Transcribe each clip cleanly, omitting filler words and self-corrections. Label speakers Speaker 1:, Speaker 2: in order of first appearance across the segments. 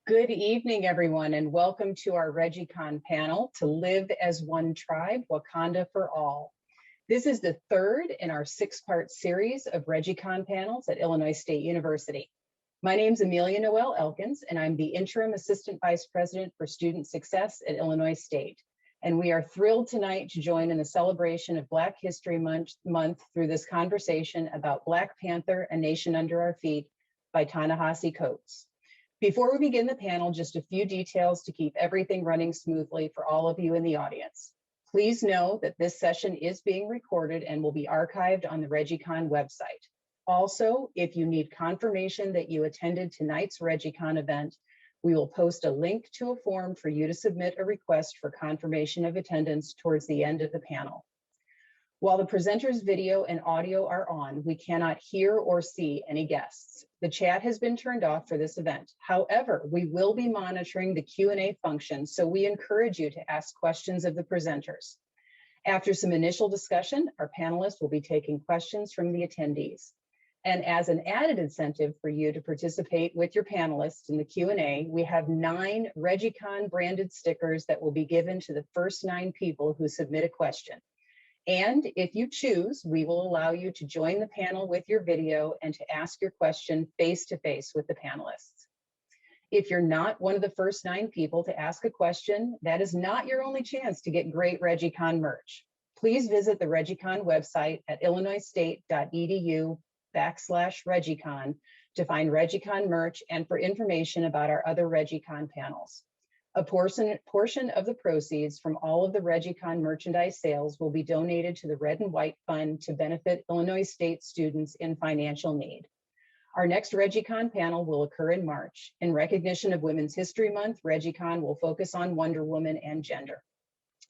Speaker 1: Good evening, everyone, and welcome to our ReggieCon panel, To Live as One Tribe, Wakanda for All. This is the third in our six-part series of ReggieCon panels at Illinois State University. My name is Amelia Noel Elkins, and I'm the Interim Assistant Vice President for Student Success at Illinois State. And we are thrilled tonight to join in the celebration of Black History Month through this conversation about Black Panther, A Nation Under Our Feet by Ta-Nehisi Coates. Before we begin the panel, just a few details to keep everything running smoothly for all of you in the audience. Please know that this session is being recorded and will be archived on the ReggieCon website. Also, if you need confirmation that you attended tonight's ReggieCon event, we will post a link to a form for you to submit a request for confirmation of attendance towards the end of the panel. While the presenters' video and audio are on, we cannot hear or see any guests. The chat has been turned off for this event. However, we will be monitoring the Q&A function, so we encourage you to ask questions of the presenters. After some initial discussion, our panelists will be taking questions from the attendees. And as an added incentive for you to participate with your panelists in the Q&A, we have 9 ReggieCon branded stickers that will be given to the first 9 people who submit a question. And if you choose, we will allow you to join the panel with your video and to ask your question face-to-face with the panelists. If you're not one of the first 9 people to ask a question, that is not your only chance to get great ReggieCon merch. Please visit the ReggieCon website at illinoisstate.edu/ReggieCon to find ReggieCon merch and for information about our other ReggieCon panels. A portion of the proceeds from all of the ReggieCon merchandise sales will be donated to the Red and White Fund to benefit Illinois State students in financial need. Our next ReggieCon panel will occur in March. In recognition of Women's History Month, ReggieCon will focus on Wonder Woman and gender.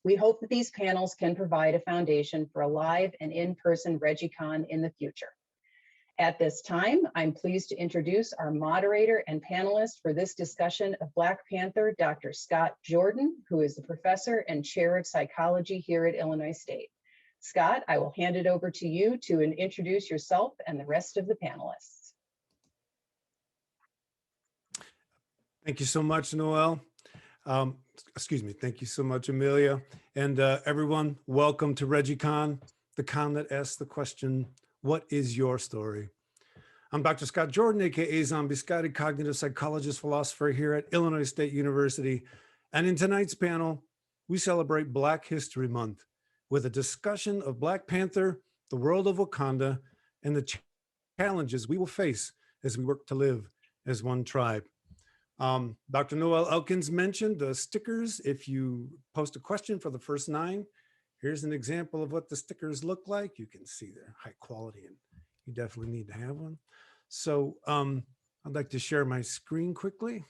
Speaker 1: We hope that these panels can provide a foundation for a live and in-person ReggieCon in the future. At this time, I'm pleased to introduce our moderator and panelist for this discussion of Black Panther, Dr. Scott Jordan, who is the professor and chair of psychology here at Illinois State. Scott, I will hand it over to you to introduce yourself and the rest of the panelists.
Speaker 2: Thank you so much, Noel. Thank you so much, Amelia. And everyone, welcome to ReggieCon, the con that asks the question, what is your story? I'm Dr. Scott Jordan, AKA Zombie Scotty, cognitive psychologist, philosopher here at Illinois State University. And in tonight's panel, we celebrate Black History Month with a discussion of Black Panther, the world of Wakanda, and the challenges we will face as we work to live as one tribe. Dr. Noel Elkins mentioned the stickers. If you post a question for the first 9, here's an example of what the stickers look like. You can see they're high quality and you definitely need to have one. So I'd like to share my screen quickly.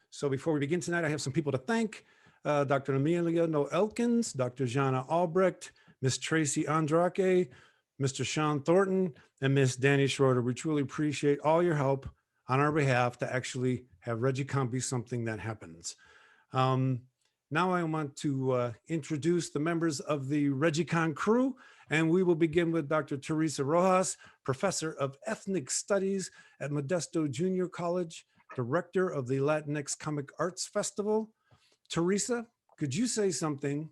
Speaker 2: So before we begin tonight, I have some people to thank. Dr. Amelia Noel Elkins, Dr. Jana Albrecht, Ms. Tracy Andrake, Mr. Sean Thornton, and Ms. Danny Schroeder. We truly appreciate all your help on our behalf to actually have ReggieCon be something that happens. Now I want to introduce the members of the ReggieCon crew, and we will begin with Dr. Teresa Rojas, Professor of Ethnic Studies at Modesto Junior College, Director of the Latinx Comic Arts Festival. Teresa, could you say something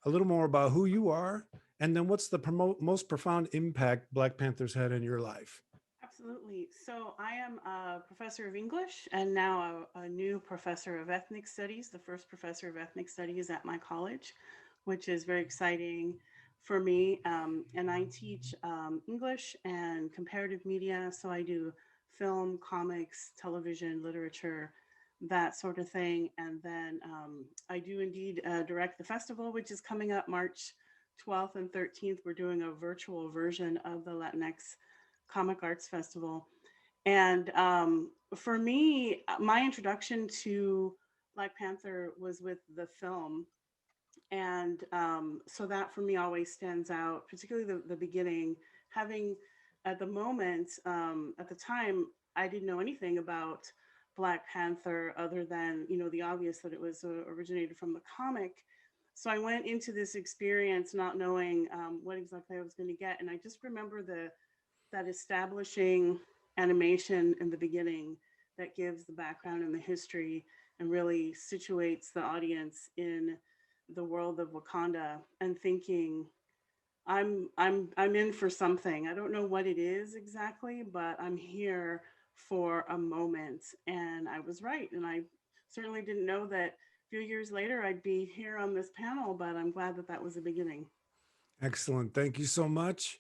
Speaker 2: a little more about who you are, and then what's the most profound impact Black Panthers had in your life?
Speaker 3: Absolutely. So I am a professor of English and now a new professor of ethnic studies, the first professor of ethnic studies at my college, which is very exciting for me. And I teach English and comparative media. So I do film, comics, television, literature, that sort of thing. And then I do indeed direct the festival, which is coming up March 12th and 13th. We're doing a virtual version of the Latinx Comic Arts Festival. And for me, my introduction to Black Panther was with the film. And so that for me always stands out, particularly the beginning, having at the moment, at the time, I didn't know anything about Black Panther other than, the obvious that it was originated from the comic. So I went into this experience not knowing what exactly I was going to get. And I just remember the that establishing animation in the beginning that gives the background and the history and really situates the audience in the world of Wakanda and thinking, I'm in for something. I don't know what it is exactly, but I'm here for a moment. And I was right. And I certainly didn't know that a few years later I'd be here on this panel, but I'm glad that that was the beginning.
Speaker 2: Excellent. Thank you so much.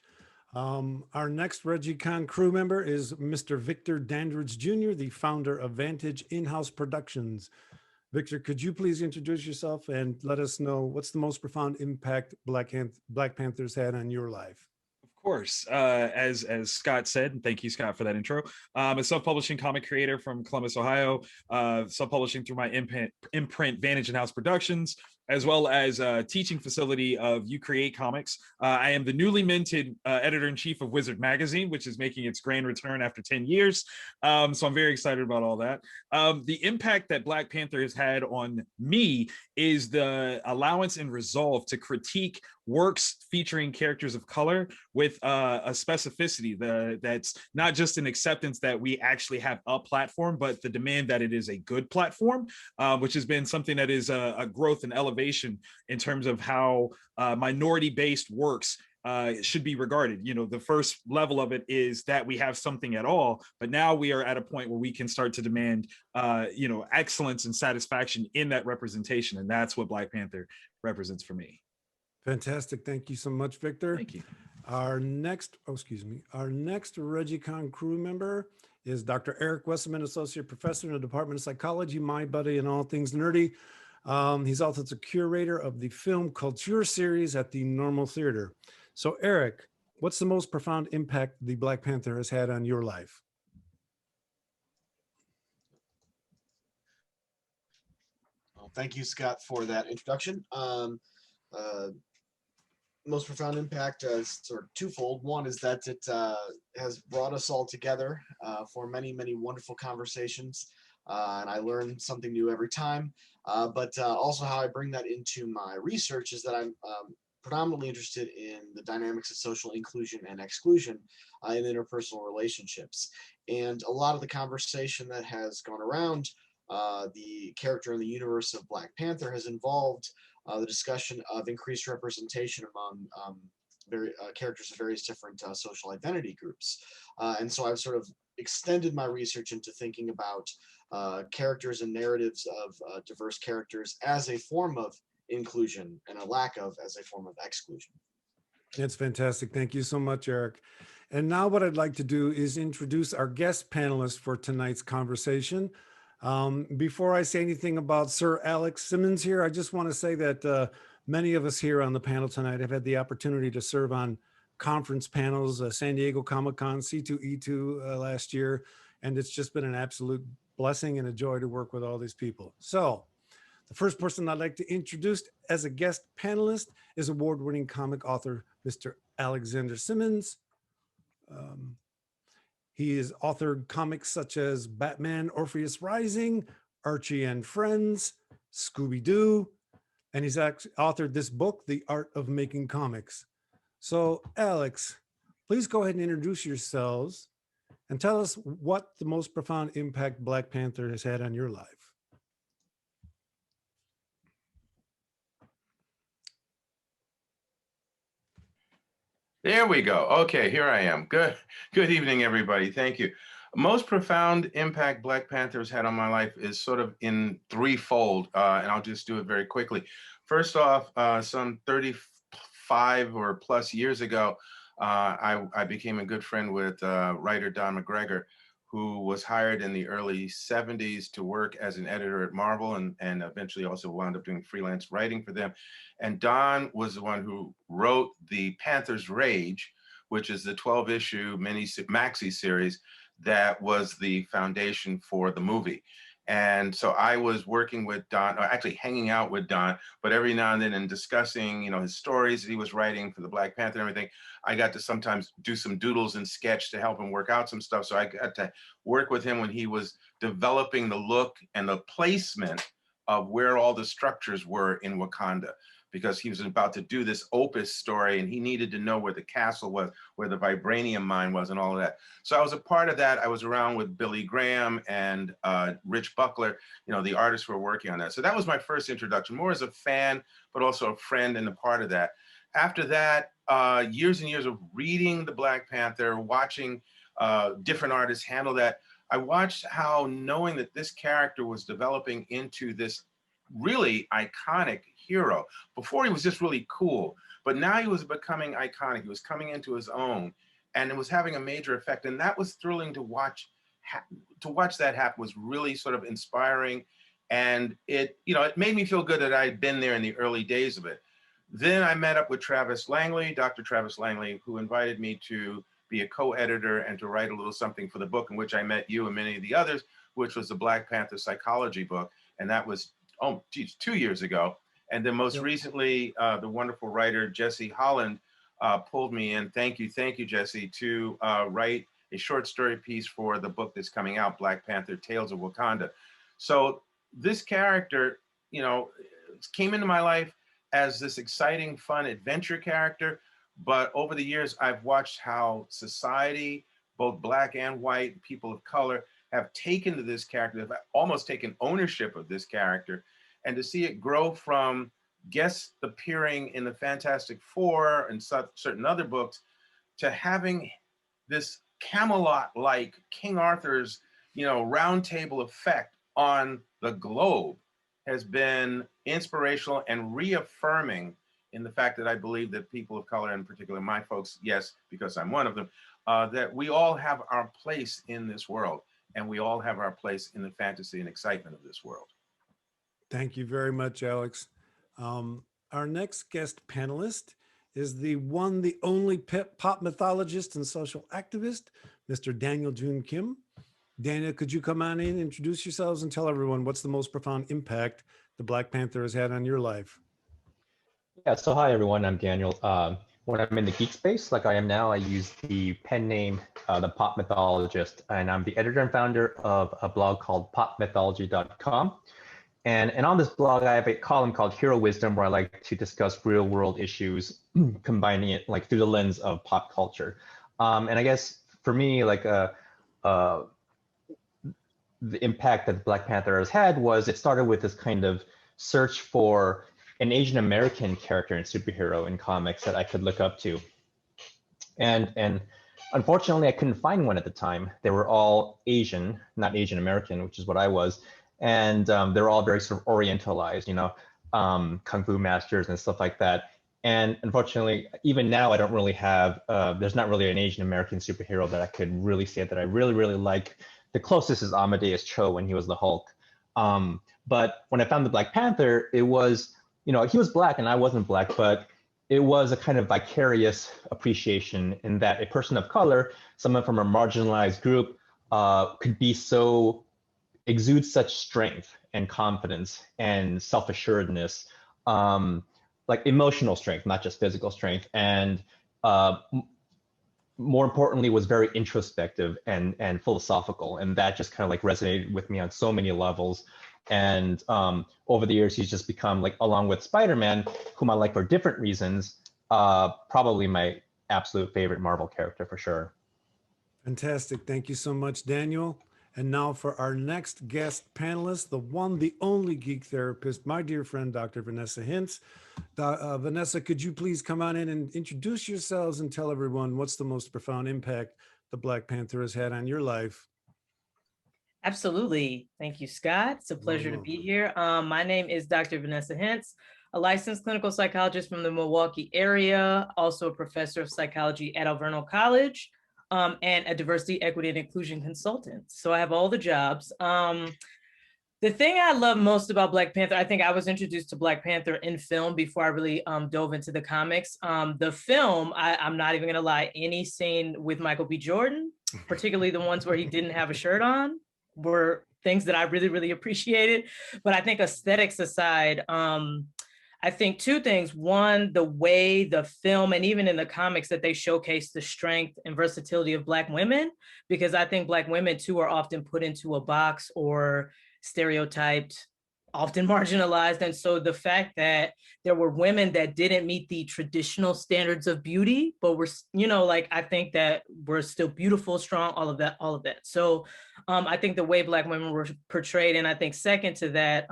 Speaker 2: Our next ReggieCon crew member is Mr. Victor Dandridge Jr., the founder of Vantage In-House Productions. Victor, could you please introduce yourself and let us know what's the most profound impact Black Panthers had on your life?
Speaker 4: Of course, as Scott said, and thank you, Scott, for that intro. I'm a self-publishing comic creator from Columbus, Ohio, self-publishing through my imprint Vantage In-House Productions, as well as a teaching facility of You Create Comics. I am the newly minted editor-in-chief of Wizard Magazine, which is making its grand return after 10 years. So I'm very excited about all that. The impact that Black Panther has had on me is the allowance and resolve to critique works featuring characters of color with a specificity that's not just an acceptance that we actually have a platform, but the demand that it is a good platform, which has been something that is a growth and elevation in terms of how minority-based works should be regarded. You know, the first level of it is that we have something at all, but now we are at a point where we can start to demand, you know, excellence and satisfaction in that representation, and that's what Black Panther represents for me.
Speaker 2: Fantastic. Thank you so much, Victor.
Speaker 4: Thank you.
Speaker 2: Our next ReggieCon crew member is Dr. Eric Wesseman, Associate Professor in the Department of Psychology, my buddy in all things nerdy. He's also the curator of the Film Culture series at the Normal Theater. So Eric, what's the most profound impact the Black Panther has had on your life?
Speaker 5: Well, thank you, Scott, for that introduction. Most profound impact is sort of twofold. One is that it has brought us all together for many, many wonderful conversations, and I learn something new every time. But also how I bring that into my research is that I'm predominantly interested in the dynamics of social inclusion and exclusion in interpersonal relationships. And a lot of the conversation that has gone around the character in the universe of Black Panther has involved the discussion of increased representation among characters of various different social identity groups. And so I've sort of extended my research into thinking about characters and narratives of diverse characters as a form of inclusion and a lack of as a form of exclusion.
Speaker 2: That's fantastic. Thank you so much, Eric. And now what I'd like to do is introduce our guest panelists for tonight's conversation. Before I say anything about Sir Alex Simmons here, I just want to say that many of us here on the panel tonight have had the opportunity to serve on conference panels, San Diego Comic-Con, C2E2 last year, and it's just been an absolute blessing and a joy to work with all these people. So the first person I'd like to introduce as a guest panelist is award-winning comic author, Mr. Alexander Simmons. He has authored comics such as Batman, Orpheus Rising, Archie and Friends, Scooby-Doo, and he's actually authored this book, The Art of Making Comics. So Alex, please go ahead and introduce yourselves and tell us what the most profound impact Black Panther has had on your life.
Speaker 6: There we go. Okay, here I am. Good evening, everybody. Thank you. Most profound impact Black Panther's had on my life is sort of in threefold, and I'll just do it very quickly. First off, some 35 or plus years ago, I became a good friend with writer Don McGregor, who was hired in the early 70s to work as an editor at Marvel and eventually also wound up doing freelance writing for them. And Don was the one who wrote the Panther's Rage, which is the 12-issue maxi series that was the foundation for the movie. And so I was working with Don, or actually hanging out with Don, but every now and then in discussing, you know, his stories that he was writing for the Black Panther and everything, I got to sometimes do some doodles and sketch to help him work out some stuff. So I got to work with him when he was developing the look and the placement of where all the structures were in Wakanda. because he was about to do this opus story and he needed to know where the castle was, where the vibranium mine was, and all of that. So I was a part of that. I was around with Billy Graham and Rich Buckler, you know, the artists who were working on that. So that was my first introduction, more as a fan, but also a friend and a part of that. After that, years and years of reading the Black Panther, watching different artists handle that, I watched how, knowing that this character was developing into this really iconic hero. Before, he was just really cool, but now he was becoming iconic. He was coming into his own, and it was having a major effect. And that was thrilling to watch. To watch that happen was really sort of inspiring, and it, you know, it made me feel good that I had been there in the early days of it. Then I met up with Travis Langley, Dr. Travis Langley, who invited me to be a co-editor and to write a little something for the book in which I met you and many of the others, which was the Black Panther psychology book. And that was, oh, geez, 2 years ago. And then most recently, the wonderful writer, Jesse Holland, pulled me in. Thank you, Jesse, to write a short story piece for the book that's coming out, Black Panther, Tales of Wakanda. So this character, you know, came into my life as this exciting, fun adventure character. But over the years, I've watched how society, both Black and white, people of color, have taken to this character, have almost taken ownership of this character. And to see it grow from guests appearing in the Fantastic Four and certain other books to having this Camelot-like King Arthur's, you know, round table effect on the globe has been inspirational and reaffirming in the fact that I believe that people of color, in particular my folks, yes, because I'm one of them, that we all have our place in this world, and we all have our place in the fantasy and excitement of this world.
Speaker 2: Thank you very much, Alex. Our next guest panelist is the one, the only pop mythologist and social activist, Mr. Daniel June Kim. Daniel, could you come on in, introduce yourselves, and tell everyone what's the most profound impact the Black Panther has had on your life?
Speaker 7: Yeah, so hi everyone, I'm Daniel. When I'm in the geek space, like I am now, I use the pen name, The Pop Mythologist, and I'm the editor and founder of a blog called popmythology.com. And on this blog, I have a column called Hero Wisdom, where I like to discuss real world issues, combining it like through the lens of pop culture. And I guess for me, like the impact that the Black Panther has had was it started with this kind of search for an Asian American character and superhero in comics that I could look up to. And unfortunately, I couldn't find one at the time. They were all Asian, not Asian American, which is what I was. And they're all very sort of orientalized, you know, Kung Fu masters and stuff like that. And unfortunately, even now, I don't really have, there's not really an Asian American superhero that I could really say that I really, really like. The closest is Amadeus Cho when he was the Hulk. But when I found the Black Panther, it was, you know, he was Black and I wasn't Black, but it was a kind of vicarious appreciation in that a person of color, someone from a marginalized group, could be so, exude such strength and confidence and self-assuredness, like emotional strength, not just physical strength. And more importantly, was very introspective and philosophical. And that just kind of like resonated with me on so many levels. And over the years, he's just become, like, along with Spider-Man, whom I like for different reasons, probably my absolute favorite Marvel character for sure.
Speaker 2: Fantastic. Thank you so much, Daniel. And now for our next guest panelist, the one, the only geek therapist, my dear friend, Dr. Vanessa Hintz. Vanessa, could you please come on in and introduce yourselves and tell everyone what's the most profound impact the Black Panther has had on your life?
Speaker 8: Absolutely. Thank you, Scott. It's a pleasure to be here. My name is Dr. Vanessa Hintz, a licensed clinical psychologist from the Milwaukee area, also a professor of psychology at Alverno College, and a diversity, equity, and inclusion consultant. So I have all the jobs. The thing I love most about Black Panther, I think I was introduced to Black Panther in film before I really dove into the comics. The film, I'm not even gonna lie, any scene with Michael B. Jordan, particularly the ones where he didn't have a shirt on, were things that I really, really appreciated. But I think aesthetics aside, I think two things. One, the way the film and even in the comics that they showcase the strength and versatility of Black women, because I think Black women too are often put into a box or stereotyped often marginalized. And so the fact that there were women that didn't meet the traditional standards of beauty, but were, like, I think that we're still beautiful, strong, all of that. So I think the way Black women were portrayed, and I think second to that,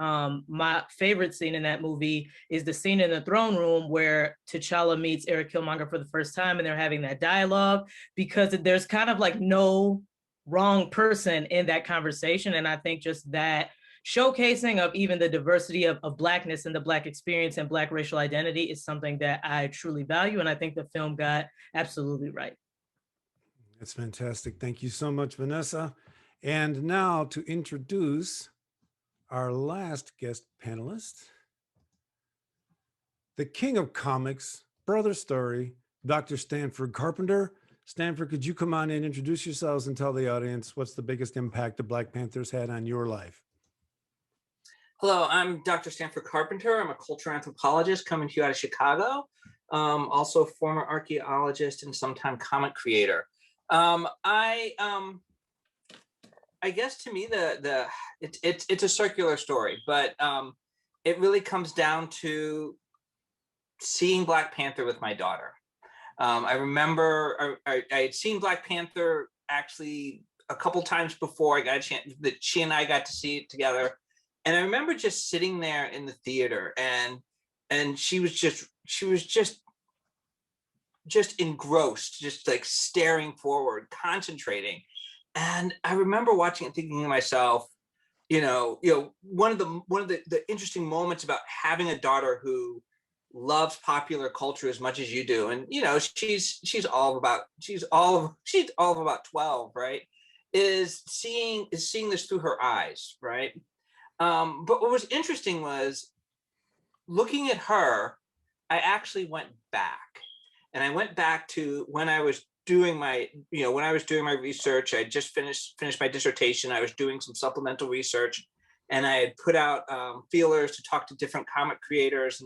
Speaker 8: my favorite scene in that movie is the scene in the throne room where T'Challa meets Eric Killmonger for the first time, and they're having that dialogue, because there's kind of like no wrong person in that conversation. And I think just that showcasing of even the diversity of Blackness and the Black experience and Black racial identity is something that I truly value. And I think the film got absolutely right.
Speaker 2: That's fantastic. Thank you so much, Vanessa. And now to introduce our last guest panelist, the king of comics, brother story, Dr. Stanford Carpenter. Stanford, could you come on in, introduce yourselves, and tell the audience what's the biggest impact the Black Panthers had on your life?
Speaker 9: Hello, I'm Dr. Stanford Carpenter. I'm a cultural anthropologist coming to you out of Chicago. Also former archaeologist and sometime comic creator. I guess to me it's a circular story, but it really comes down to seeing Black Panther with my daughter. I remember I had seen Black Panther actually a couple times before I got a chance that she and I got to see it together. And I remember just sitting there in the theater, and she was just engrossed, just like staring forward, concentrating. And I remember watching it, thinking to myself, one of the interesting moments about having a daughter who loves popular culture as much as you do, and she's all of about 12, right? Is seeing this through her eyes, right? But what was interesting was looking at her, I actually went back, and I went back to when I was doing my research. I just finished my dissertation. I was doing some supplemental research, and I had put out feelers to talk to different comic creators,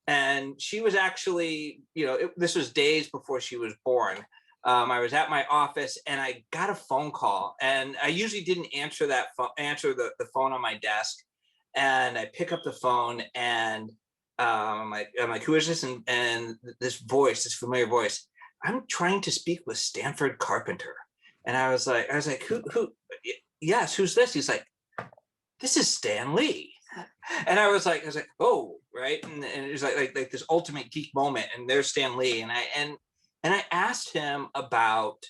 Speaker 9: and she was actually, this was days before she was born. I was at my office and I got a phone call, and I usually didn't answer the phone on my desk. And I pick up the phone, and I'm like, who is this? And this familiar voice, I'm trying to speak with Stanford Carpenter. And I was like, who? Yes, who's this? He's like, this is Stan Lee. And I was like, oh, right. And it was like this ultimate geek moment. And there's Stan Lee. And I asked him about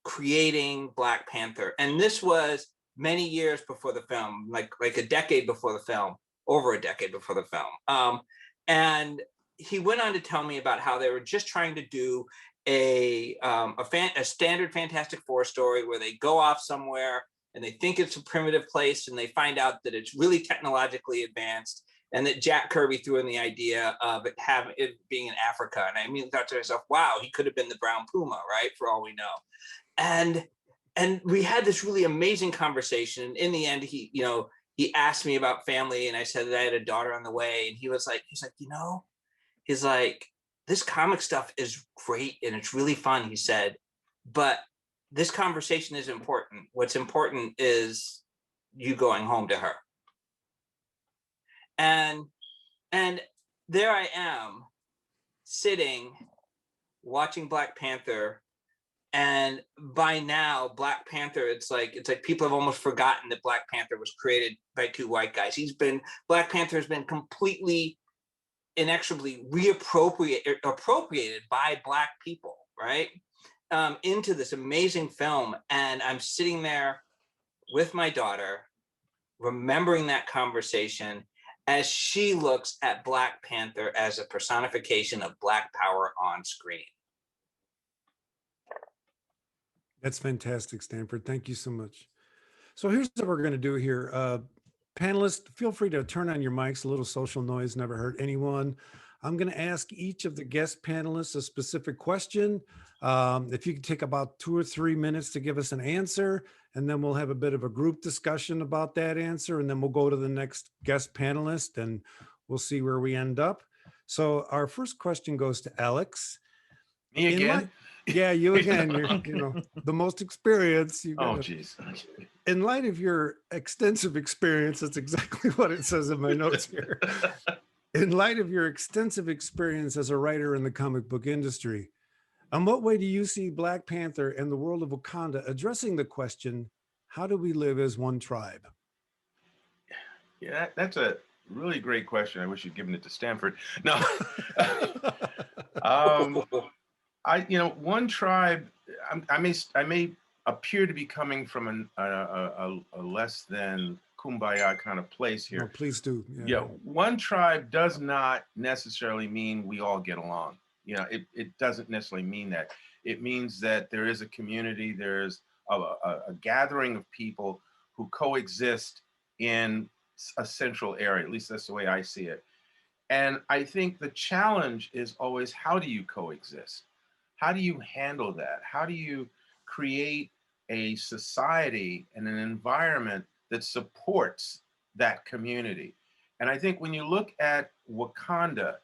Speaker 9: creating Black Panther. And this was many years before the film, like a decade before the film, over a decade before the film. And he went on to tell me about how they were just trying to do a standard Fantastic Four story where they go off somewhere and they think it's a primitive place, and they find out that it's really technologically advanced, and that Jack Kirby threw in the idea of it being in Africa. And I immediately thought to myself, wow, he could have been the brown puma, right? For all we know. And we had this really amazing conversation. And in the end, he asked me about family, and I said that I had a daughter on the way. And he's like, this comic stuff is great and it's really fun, he said, but this conversation is important. What's important is you going home to her. And there I am, sitting, watching Black Panther. And by now, Black Panther, it's like people have almost forgotten that Black Panther was created by two white guys. Black Panther has been completely, inexorably appropriated by Black people, right? Into this amazing film. And I'm sitting there with my daughter, remembering that conversation as she looks at Black Panther as a personification of Black power on screen.
Speaker 2: That's fantastic, Stanford. Thank you so much. So here's what we're going to do here. Panelists, feel free to turn on your mics. A little social noise never hurt anyone. I'm going to ask each of the guest panelists a specific question. If you could take about 2 or 3 minutes to give us an answer, and then we'll have a bit of a group discussion about that answer, and then we'll go to the next guest panelist, and we'll see where we end up. So our first question goes to Alex.
Speaker 6: Me again?
Speaker 2: Yeah, you again, you're, the most experienced.
Speaker 6: Oh, geez.
Speaker 2: In light of your extensive experience, that's exactly what it says in my notes here. In light of your extensive experience as a writer in the comic book industry, in what way do you see Black Panther and the world of Wakanda addressing the question, how do we live as one tribe?
Speaker 6: Yeah, that's a really great question. I wish you'd given it to Stanford. No. One tribe, I may appear to be coming from a less than kumbaya kind of place here.
Speaker 2: No, please do.
Speaker 6: Yeah, one tribe does not necessarily mean we all get along. It doesn't necessarily mean that. It means that there is a community, there's a gathering of people who coexist in a central area. At least that's the way I see it. And I think the challenge is always, how do you coexist? How do you handle that? How do you create a society and an environment that supports that community? And I think when you look at Wakanda,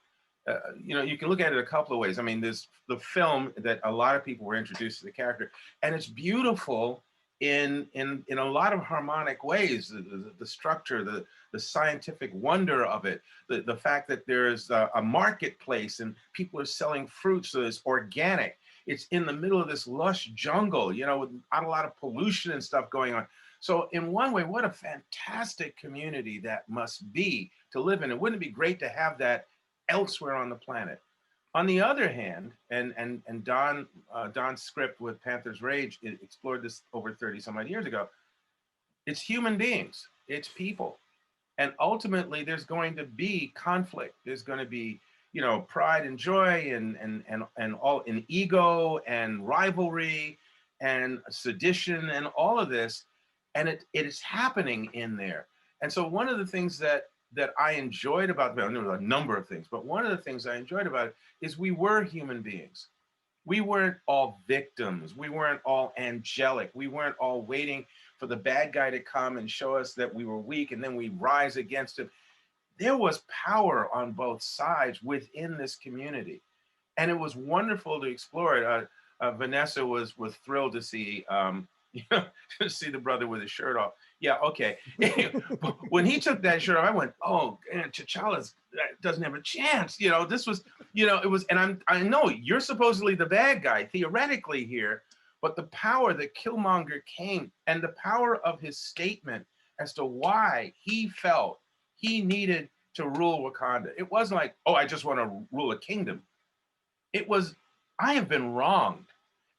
Speaker 6: you can look at it a couple of ways. I mean, there's the film that a lot of people were introduced to the character, and it's beautiful in a lot of harmonic ways. The structure, the scientific wonder of it, the fact that there's a marketplace and people are selling fruit, so it's organic. It's in the middle of this lush jungle, with not a lot of pollution and stuff going on. So in one way, what a fantastic community that must be to live in. And wouldn't it be great to have that elsewhere on the planet? On the other hand, and Don's script with Panther's Rage explored this over 30 some odd years ago, it's human beings, it's people. And ultimately there's going to be conflict. There's going to be, pride and joy and all in ego and rivalry and sedition and all of this. And it is happening in there. And so one of the things that I enjoyed about there were a number of things, but one of the things I enjoyed about it is we were human beings. We weren't all victims. We weren't all angelic. We weren't all waiting for the bad guy to come and show us that we were weak and then we rise against him. There was power on both sides within this community. And it was wonderful to explore it. Vanessa was thrilled to see, to see the brother with his shirt off. Yeah, okay. When he took that shirt off, I went, oh, and T'Challa doesn't have a chance. This was, it was, and I know you're supposedly the bad guy, theoretically here, but the power that Killmonger came and the power of his statement as to why he felt he needed to rule Wakanda. It wasn't like, oh, I just want to rule a kingdom. It was, I have been wronged.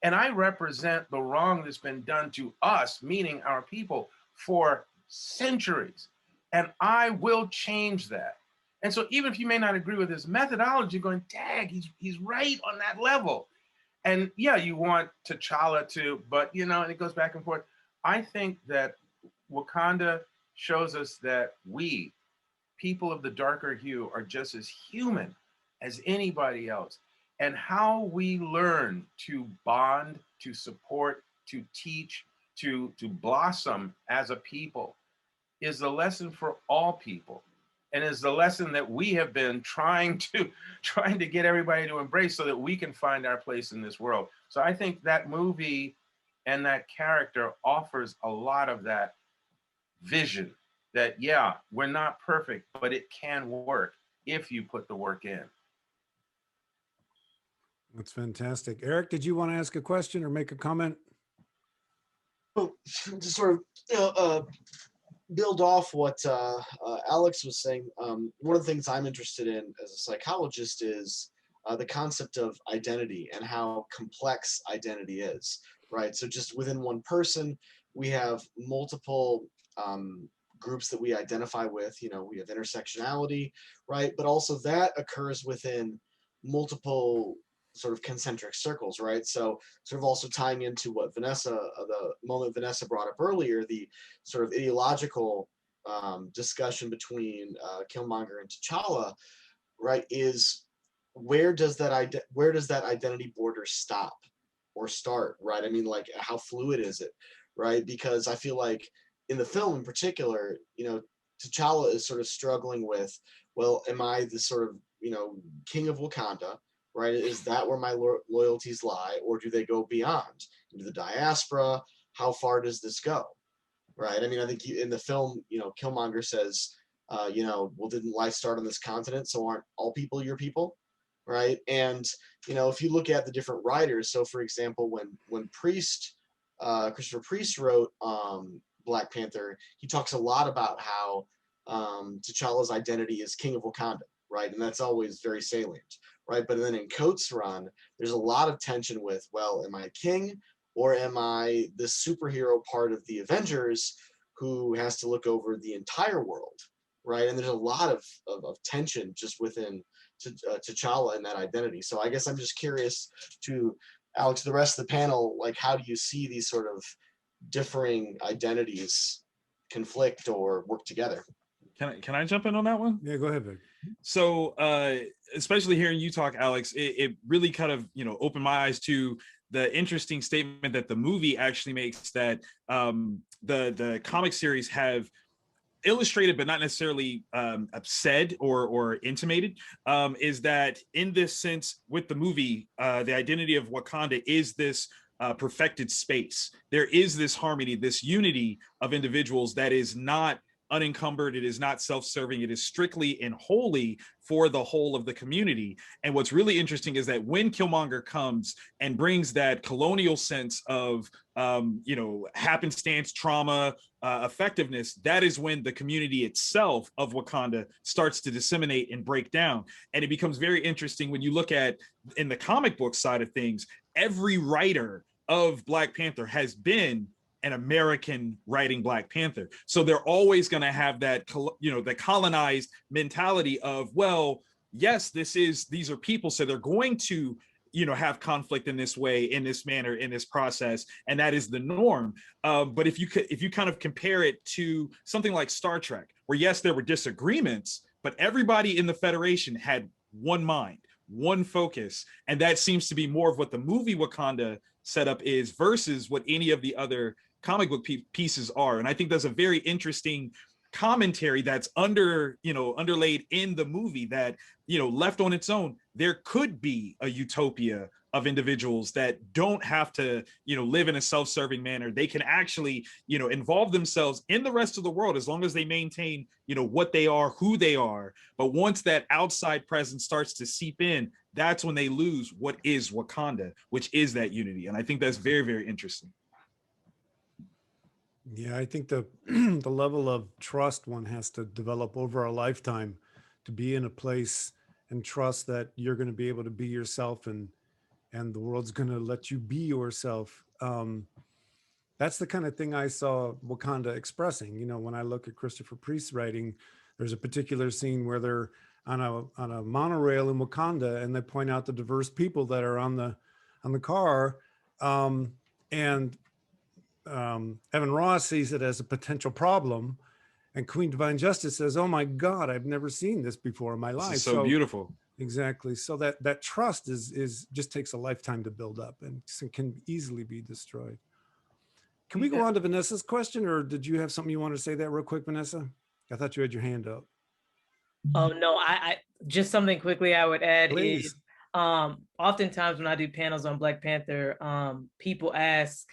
Speaker 6: And I represent the wrong that's been done to us, meaning our people, for centuries. And I will change that. And so even if you may not agree with his methodology, you're going, dang, he's right on that level. And yeah, you want T'Challa to, but and it goes back and forth. I think that Wakanda shows us that we, people of the darker hue, are just as human as anybody else. And how we learn to bond, to support, to teach, to blossom as a people is the lesson for all people, and is the lesson that we have been trying to get everybody to embrace so that we can find our place in this world. So I think that movie and that character offers a lot of that vision that, yeah, we're not perfect, but it can work if you put the work in.
Speaker 2: That's fantastic. Eric, did you want to ask a question or make a comment?
Speaker 5: Well, to sort of build off what Alex was saying, one of the things I'm interested in as a psychologist is the concept of identity and how complex identity is, right? So just within one person, we have multiple groups that we identify with. We have intersectionality, right? But also that occurs within multiple sort of concentric circles, right? So sort of also tying into what the moment Vanessa brought up earlier, the sort of ideological discussion between Killmonger and T'Challa, right, is where does that identity border stop or start, right? I mean, like, how fluid is it, right? Because I feel like in the film in particular, T'Challa is sort of struggling with, well, am I the sort of, king of Wakanda, right? Is that where my loyalties lie, or do they go beyond into the diaspora? How far does this go, right? I mean, I think in the film, Killmonger says, well, didn't life start on this continent? So aren't all people your people, right? And if you look at the different writers, so for example, when Christopher Priest wrote Black Panther, he talks a lot about how T'Challa's identity is King of Wakanda, right? And that's always very salient, right? But then in Coates' run, there's a lot of tension with, well, am I a king, or am I the superhero part of the Avengers who has to look over the entire world, right? And there's a lot of tension just within T'Challa and that identity. So I guess I'm just curious to Alex, the rest of the panel, like, how do you see these sort of differing identities conflict or work together?
Speaker 4: Can I jump in on that one?
Speaker 2: Yeah, go ahead, Vic.
Speaker 4: So especially hearing you talk, Alex, it really kind of opened my eyes to the interesting statement that the movie actually makes, that the comic series have illustrated but not necessarily said or intimated, is that in this sense with the movie, the identity of Wakanda is this perfected space. There is this harmony, this unity of individuals that is not unencumbered, it is not self-serving, it is strictly and wholly for the whole of the community. And what's really interesting is that when Killmonger comes and brings that colonial sense of happenstance, trauma, effectiveness, that is when the community itself of Wakanda starts to disseminate and break down. And it becomes very interesting when you look at, in the comic book side of things, every writer of Black Panther has been an American writing Black Panther. So they're always going to have that, the colonized mentality of, well, yes, these are people, so they're going to, have conflict in this way, in this manner, in this process, and that is the norm. But if you kind of compare it to something like Star Trek, where yes, there were disagreements, but everybody in the Federation had one mind, one focus, and that seems to be more of what the movie Wakanda setup is versus what any of the other comic book pieces are. And I think that's a very interesting commentary that's underlaid in the movie, that left on its own, there could be a utopia of individuals that don't have to live in a self-serving manner. They can actually involve themselves in the rest of the world as long as they maintain what they are, who they are. But once that outside presence starts to seep in, that's when they lose what is Wakanda, which is that unity. And I think that's very, very interesting.
Speaker 2: Yeah, I think the the level of trust one has to develop over a lifetime to be in a place and trust that you're going to be able to be yourself, and the world's going to let you be yourself. That's the kind of thing I saw Wakanda expressing. When I look at Christopher Priest's writing, there's a particular scene where they're on a monorail in Wakanda, and they point out the diverse people that are on the car, and Evan Ross sees it as a potential problem, and Queen Divine Justice says, "Oh my God, I've never seen this before in my life."
Speaker 4: This is so beautiful.
Speaker 2: Exactly. So that trust is just takes a lifetime to build up and can easily be destroyed. Can we go on to Vanessa's question, or did you have something you wanted to say there real quick, Vanessa? I thought you had your hand up.
Speaker 8: Oh no, I just something quickly I would add.
Speaker 2: Please.
Speaker 8: Is oftentimes when I do panels on Black Panther, people ask,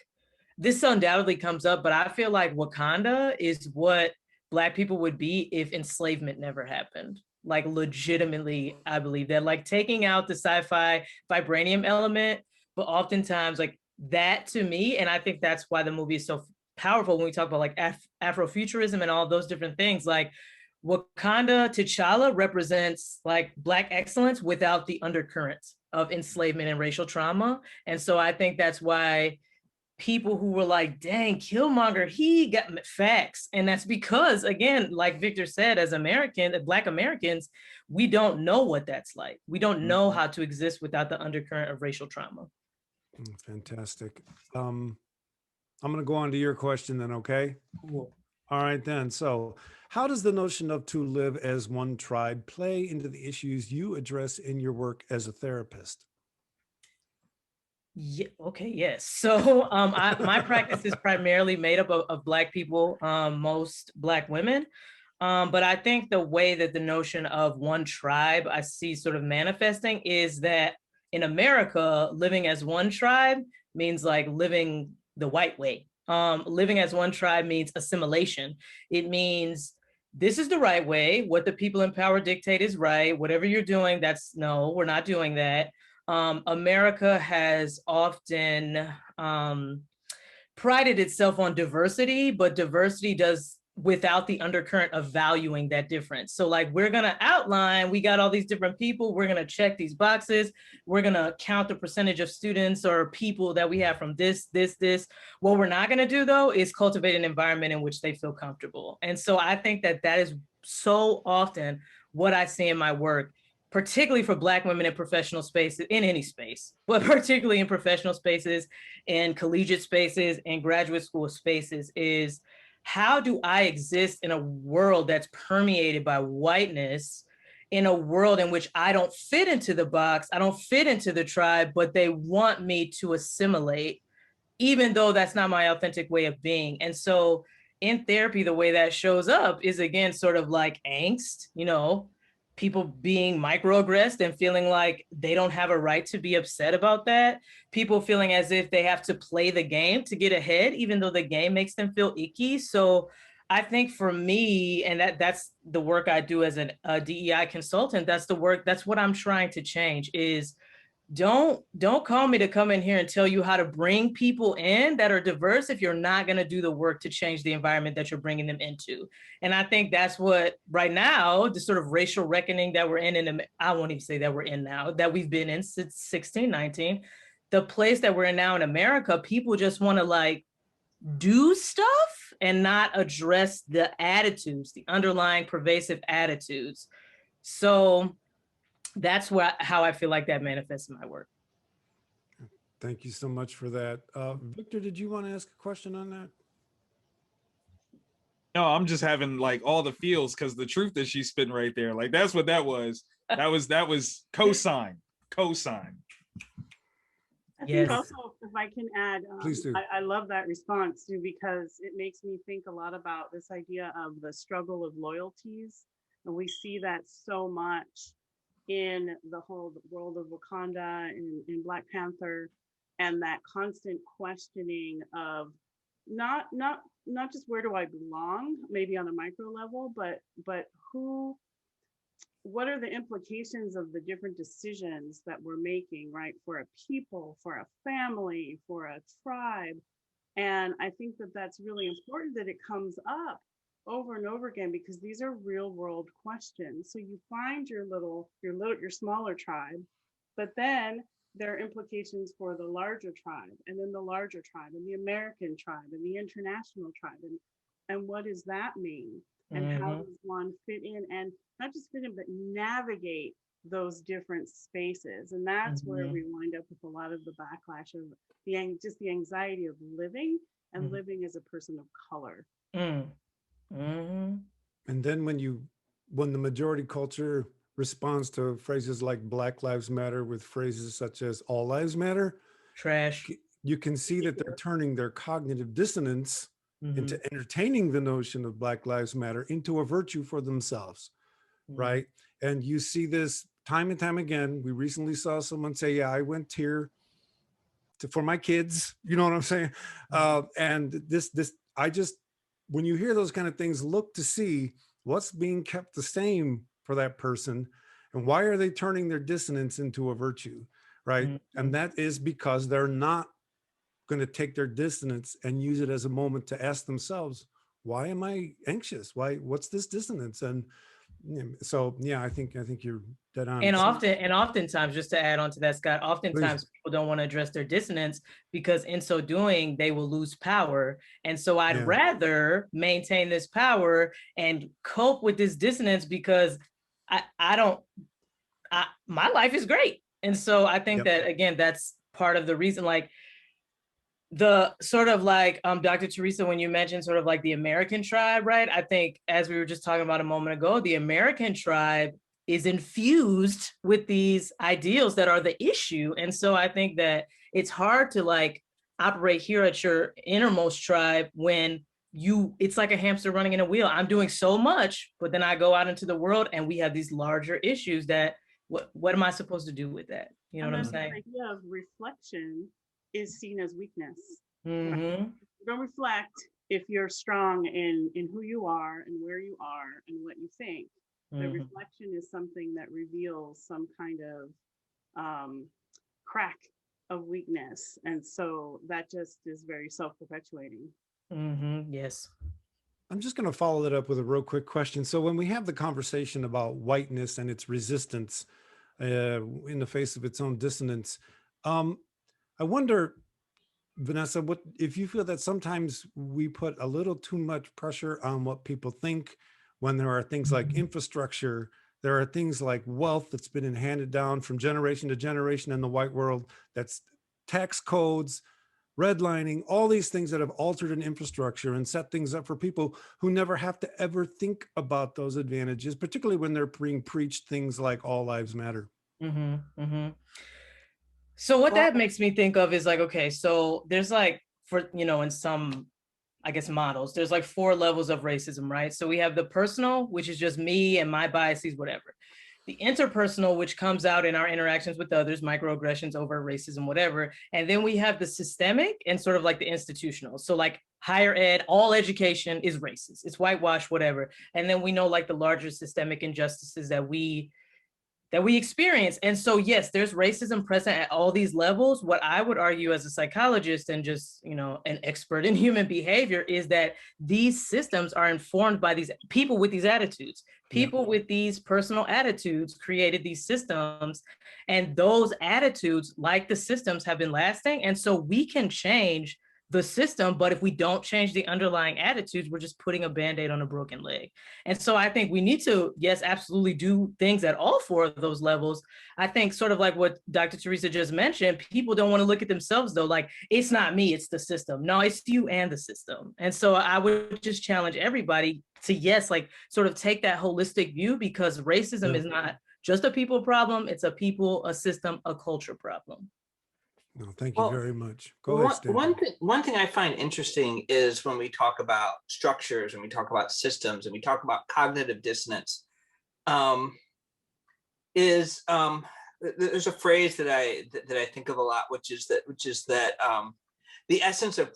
Speaker 8: this undoubtedly comes up, but I feel like Wakanda is what Black people would be if enslavement never happened. Like, legitimately, I believe that, like, taking out the sci-fi vibranium element, but oftentimes like that to me, and I think that's why the movie is so powerful when we talk about like Afrofuturism and all those different things. Like, Wakanda, T'Challa represents like Black excellence without the undercurrents of enslavement and racial trauma. And so I think that's why people who were like, dang, Killmonger, he got facts. And that's because, again, like Victor said, as Black Americans, we don't know what that's like. We don't know how to exist without the undercurrent of racial trauma.
Speaker 2: Fantastic. I'm going to go on to your question then, okay?
Speaker 8: Cool.
Speaker 2: All right then. So how does the notion of to live as one tribe play into the issues you address in your work as a therapist?
Speaker 8: Yeah. Okay. Yes. So my practice is primarily made up of Black people, most Black women. But I think the way that the notion of one tribe I see sort of manifesting is that in America, living as one tribe means like living the white way. Living as one tribe means assimilation. It means this is the right way. What the people in power dictate is right. Whatever you're doing, no, we're not doing that. America has often prided itself on diversity, but diversity does without the undercurrent of valuing that difference. So like, we're going to outline, we got all these different people, we're going to check these boxes, we're going to count the percentage of students or people that we have from this. What we're not going to do though is cultivate an environment in which they feel comfortable. And so I think that that is so often what I see in my work, particularly for Black women in professional spaces, in any space, but particularly in professional spaces, in collegiate spaces, and graduate school spaces, is how do I exist in a world that's permeated by whiteness, in a world in which I don't fit into the box, I don't fit into the tribe, but they want me to assimilate, even though that's not my authentic way of being. And so in therapy, the way that shows up is, again, sort of like angst, people being microaggressed and feeling like they don't have a right to be upset about that. People feeling as if they have to play the game to get ahead, even though the game makes them feel icky. So I think for me, and that's the work I do as a DEI consultant, that's what I'm trying to change is don't call me to come in here and tell you how to bring people in that are diverse if you're not going to do the work to change the environment that you're bringing them into. And I think that's what right now, the sort of racial reckoning that we're in I won't even say that we're in now, that we've been in since 16, 19, the place that we're in now in America, people just want to like do stuff and not address the attitudes, the underlying pervasive attitudes. So that's how I feel like that manifests in my work.
Speaker 2: Thank you so much for that. Victor, did you want to ask a question on that?
Speaker 4: No, I'm just having like all the feels because the truth that she's spitting right there, like that's what that was. That was cosign.
Speaker 3: I think also, if I can add,
Speaker 2: please do.
Speaker 3: I love that response too, because it makes me think a lot about this idea of the struggle of loyalties. And we see that so much in the whole world of Wakanda and in Black Panther, and that constant questioning of not just where do I belong, maybe on a micro level, but what are the implications of the different decisions that we're making, right? For a people, for a family, for a tribe. And I think that that's really important that it comes up over and over again, because these are real world questions. So you find your smaller tribe, but then there are implications for the larger tribe, and then the larger tribe, and the American tribe, and the international tribe, and what does that mean? And how does one fit in, and not just fit in, but navigate those different spaces? And that's where we wind up with a lot of the backlash of the anxiety of living and living as a person of color.
Speaker 2: And then when the majority culture responds to phrases like Black Lives Matter with phrases such as All Lives Matter,
Speaker 8: trash,
Speaker 2: you can see that they're turning their cognitive dissonance into entertaining the notion of Black Lives Matter into a virtue for themselves, right? And you see this time and time again. We recently saw someone say, yeah, I went here for my kids, you know what I'm saying? And when you hear those kind of things, look to see what's being kept the same for that person and why are they turning their dissonance into a virtue, right? And that is because they're not going to take their dissonance and use it as a moment to ask themselves, why am I anxious? What's this dissonance? And so, yeah, I think you're dead on.
Speaker 8: And oftentimes, just to add on to that, Scott, oftentimes people don't want to address their dissonance because in so doing, they will lose power. And so I'd rather maintain this power and cope with this dissonance because my life is great. And so I think that, again, that's part of the reason, like the sort of like, Dr. Teresa, when you mentioned sort of like the American tribe, right? I think as we were just talking about a moment ago, the American tribe is infused with these ideals that are the issue. And so I think that it's hard to like operate here at your innermost tribe when it's like a hamster running in a wheel. I'm doing so much, but then I go out into the world and we have these larger issues that what am I supposed to do with that? You know
Speaker 3: And
Speaker 8: what I'm
Speaker 3: then
Speaker 8: saying?
Speaker 3: the idea of reflection is seen as weakness.
Speaker 8: Mm-hmm.
Speaker 3: You don't reflect if you're strong in who you are and where you are and what you think. The
Speaker 8: Mm-hmm.
Speaker 3: reflection is something that reveals some kind of crack of weakness. And so that just is very self-perpetuating.
Speaker 8: Mm-hmm. Yes.
Speaker 2: I'm just going to follow that up with a real quick question. So when we have the conversation about whiteness and its resistance in the face of its own dissonance, I wonder, Vanessa, what if you feel that sometimes we put a little too much pressure on what people think when there are things like infrastructure, there are things like wealth that's been handed down from generation to generation in the white world, that's tax codes, redlining, all these things that have altered an infrastructure and set things up for people who never have to ever think about those advantages, particularly when they're being preached things like all lives matter.
Speaker 8: Mm-hmm. Mm-hmm. So what that makes me think of is like, okay, so there's like, for, you know, in some, I guess, models, there's like 4 levels of racism, right? So we have the personal, which is just me and my biases, whatever. The interpersonal, which comes out in our interactions with others, microaggressions, over racism, whatever. And then we have the systemic and sort of like the institutional. So like higher ed, all education is racist. It's whitewashed, whatever. And then we know like the larger systemic injustices that we experience. And so, yes, there's racism present at all these levels. What I would argue as a psychologist and just, you know, an expert in human behavior is that these systems are informed by these people with these attitudes. People with these personal attitudes created these systems, and those attitudes, like the systems, have been lasting. And so we can change the system, but if we don't change the underlying attitudes, we're just putting a band-aid on a broken leg. And so I think we need to, yes, absolutely do things at all 4 of those levels. I think sort of like what Dr. Teresa just mentioned, people don't want to look at themselves though, like, it's not me, it's the system. No, it's you and the system. And so I would just challenge everybody to, yes, like sort of take that holistic view, because racism is not just a people problem, it's a people, a system, a culture problem.
Speaker 2: No, thank you very much. Go
Speaker 9: one,
Speaker 2: ahead, Stanley.
Speaker 9: one thing I find interesting is when we talk about structures and we talk about systems and we talk about cognitive dissonance, there's a phrase that I think of a lot, which is that the essence of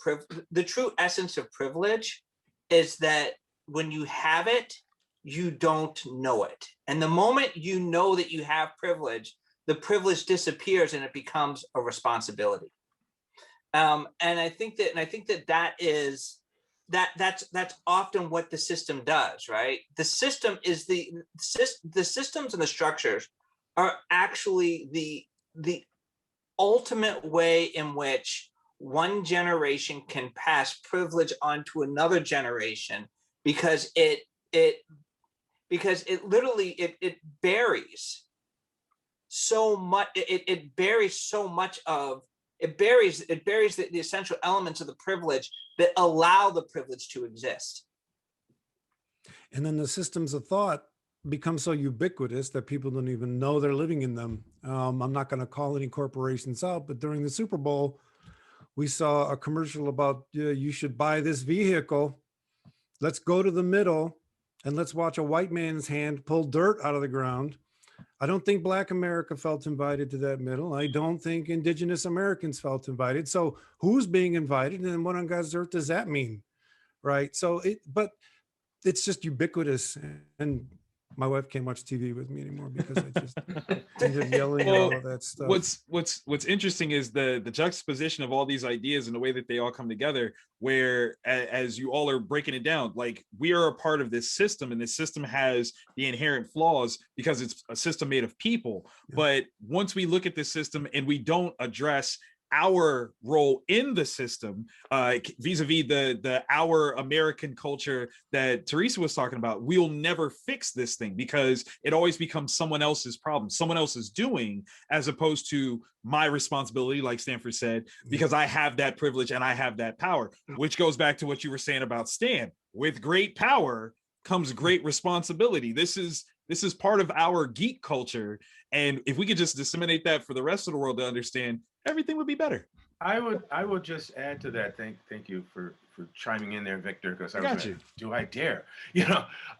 Speaker 9: the true essence of privilege is that when you have it, you don't know it, and the moment you know that you have privilege, the privilege disappears and it becomes a responsibility. And I think that's often what the system does, right? The system is the systems and the structures are actually the ultimate way in which one generation can pass privilege on to another generation, because it literally buries so much. It buries so much of it buries the essential elements of the privilege that allow the privilege to exist.
Speaker 2: And then the systems of thought become so ubiquitous that people don't even know they're living in them. I'm not going to call any corporations out, but during the Super Bowl, we saw a commercial about you should buy this vehicle. Let's go to the middle and let's watch a white man's hand pull dirt out of the ground. I don't think Black America felt invited to that middle. I don't think Indigenous Americans felt invited. So who's being invited, and what on God's earth does that mean? Right. So but it's just ubiquitous. And my wife can't watch TV with me anymore because I just end up yelling all of that stuff.
Speaker 4: What's interesting is the juxtaposition of all these ideas and the way that they all come together, where as you all are breaking it down, like, we are a part of this system, and this system has the inherent flaws because it's a system made of people. But once we look at this system and we don't address our role in the system, vis-a-vis the our American culture that Teresa was talking about, we'll never fix this thing, because it always becomes someone else's problem, someone else's doing, as opposed to my responsibility, like Stanford said, because I have that privilege and I have that power, which goes back to what you were saying about Stan. With great power comes great responsibility. This is part of our geek culture, and if we could just disseminate that for the rest of the world to understand, everything would be better.
Speaker 6: I would just add to that. Thank you for chiming in there, Victor, because I was gonna, do I dare? Is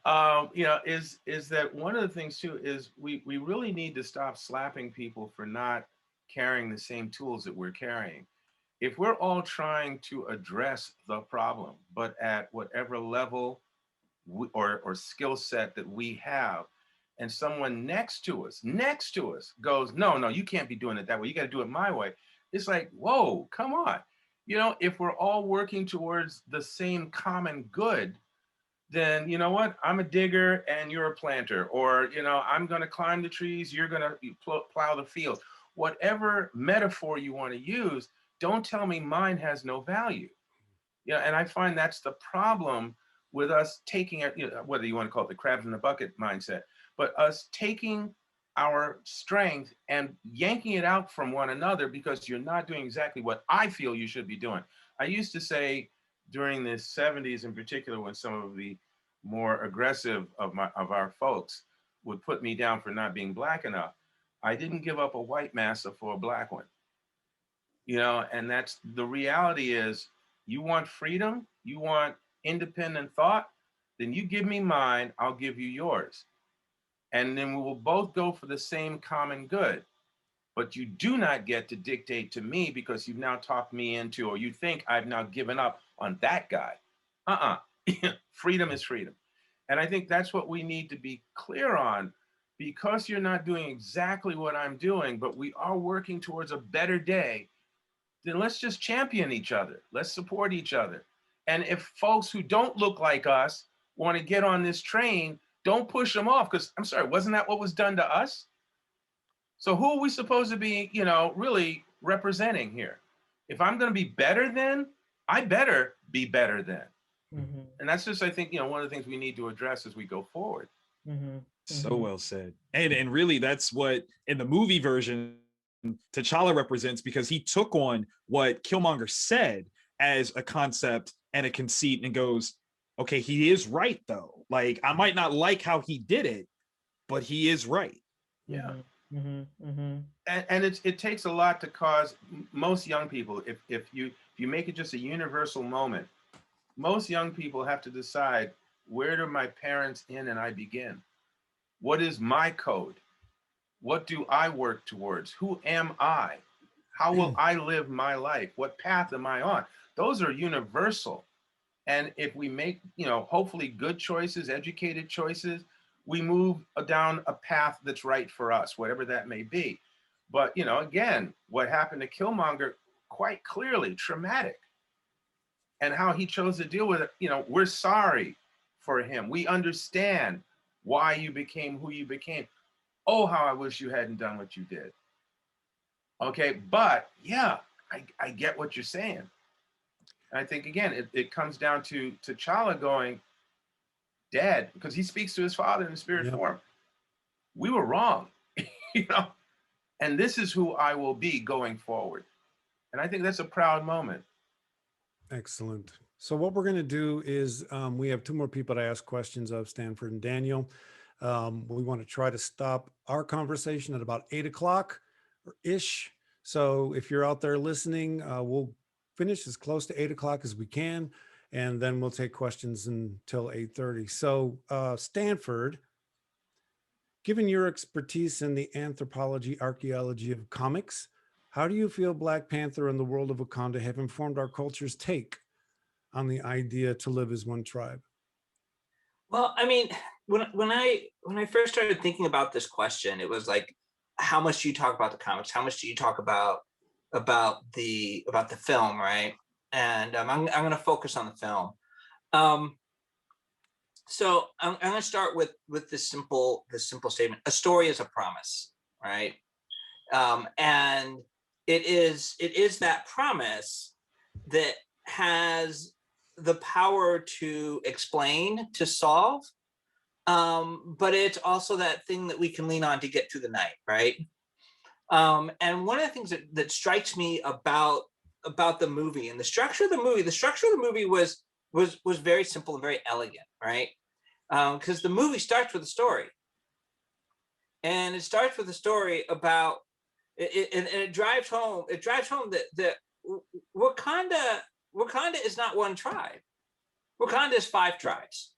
Speaker 6: that one of the things too is we really need to stop slapping people for not carrying the same tools that we're carrying. If we're all trying to address the problem, but at whatever level or skill set that we have, and someone next to us goes, no, you can't be doing it that way. You got to do it my way. It's like, whoa, come on. You know, if we're all working towards the same common good, then you know what? I'm a digger and you're a planter, or, you know, I'm going to climb the trees, you're going to plow the field. Whatever metaphor you want to use, don't tell me mine has no value. Yeah, and I find that's the problem with us taking it, you know, whether you want to call it the crabs in the bucket mindset, but us taking our strength and yanking it out from one another because you're not doing exactly what I feel you should be doing. I used to say during the 70s in particular, when some of the more aggressive of our folks would put me down for not being black enough, I didn't give up a white massa for a black one. You know, and that's the reality is, you want freedom, you want independent thought, then you give me mine, I'll give you yours. And then we will both go for the same common good. But you do not get to dictate to me because you've now talked me into, or you think I've now given up on that guy. Freedom is freedom. And I think that's what we need to be clear on, because you're not doing exactly what I'm doing, but we are working towards a better day. Then let's just champion each other. Let's support each other. And if folks who don't look like us want to get on this train, don't push them off, because I'm sorry, wasn't that what was done to us? So who are we supposed to be, you know, really representing here? If I'm going to be better then, I better be better then. Mm-hmm. And that's just, I think, you know, one of the things we need to address as we go forward.
Speaker 4: Mm-hmm. So well said. And really that's what in the movie version T'Challa represents, because he took on what Killmonger said as a concept and a conceit and goes, okay, he is right though. Like, I might not like how he did it, but he is right.
Speaker 6: Yeah. And it takes a lot to cause most young people, if you make it just a universal moment, most young people have to decide, where do my parents end and I begin? What is my code? What do I work towards? Who am I? How will I live my life? What path am I on? Those are universal. And if we make, you know, hopefully good choices, educated choices, we move down a path that's right for us, whatever that may be. But, you know, again, what happened to Killmonger, quite clearly traumatic. And how he chose to deal with it, you know, we're sorry for him. We understand why you became who you became. Oh, how I wish you hadn't done what you did. Okay, but yeah, I get what you're saying. And I think, again, it comes down to T'Challa going, Dad, because he speaks to his father in the spirit form. We were wrong, you know, and this is who I will be going forward. And I think that's a proud moment.
Speaker 2: Excellent. So what we're going to do is we have two more people to ask questions of, Stanford and Daniel. We want to try to stop our conversation at about 8 o'clock ish. So if you're out there listening, we'll finish as close to 8 o'clock as we can, and then we'll take questions until 8:30. So Stanford, given your expertise in the anthropology, archaeology of comics, how do you feel Black Panther and the world of Wakanda have informed our culture's take on the idea to live as one tribe?
Speaker 9: Well, I mean, when I first started thinking about this question, it was like, how much do you talk about the comics? How much do you talk about the film, right? And I'm going to focus on the film. So I'm going to start with this simple statement: a story is a promise, right? And it is that promise that has the power to explain, to solve, but it's also that thing that we can lean on to get through the night, right? And one of the things that strikes me about the movie and the structure of the movie was very simple and very elegant, right? Because the movie starts with a story, and it starts with a story about it, and it drives home that Wakanda is not one tribe. Wakanda is 5 tribes,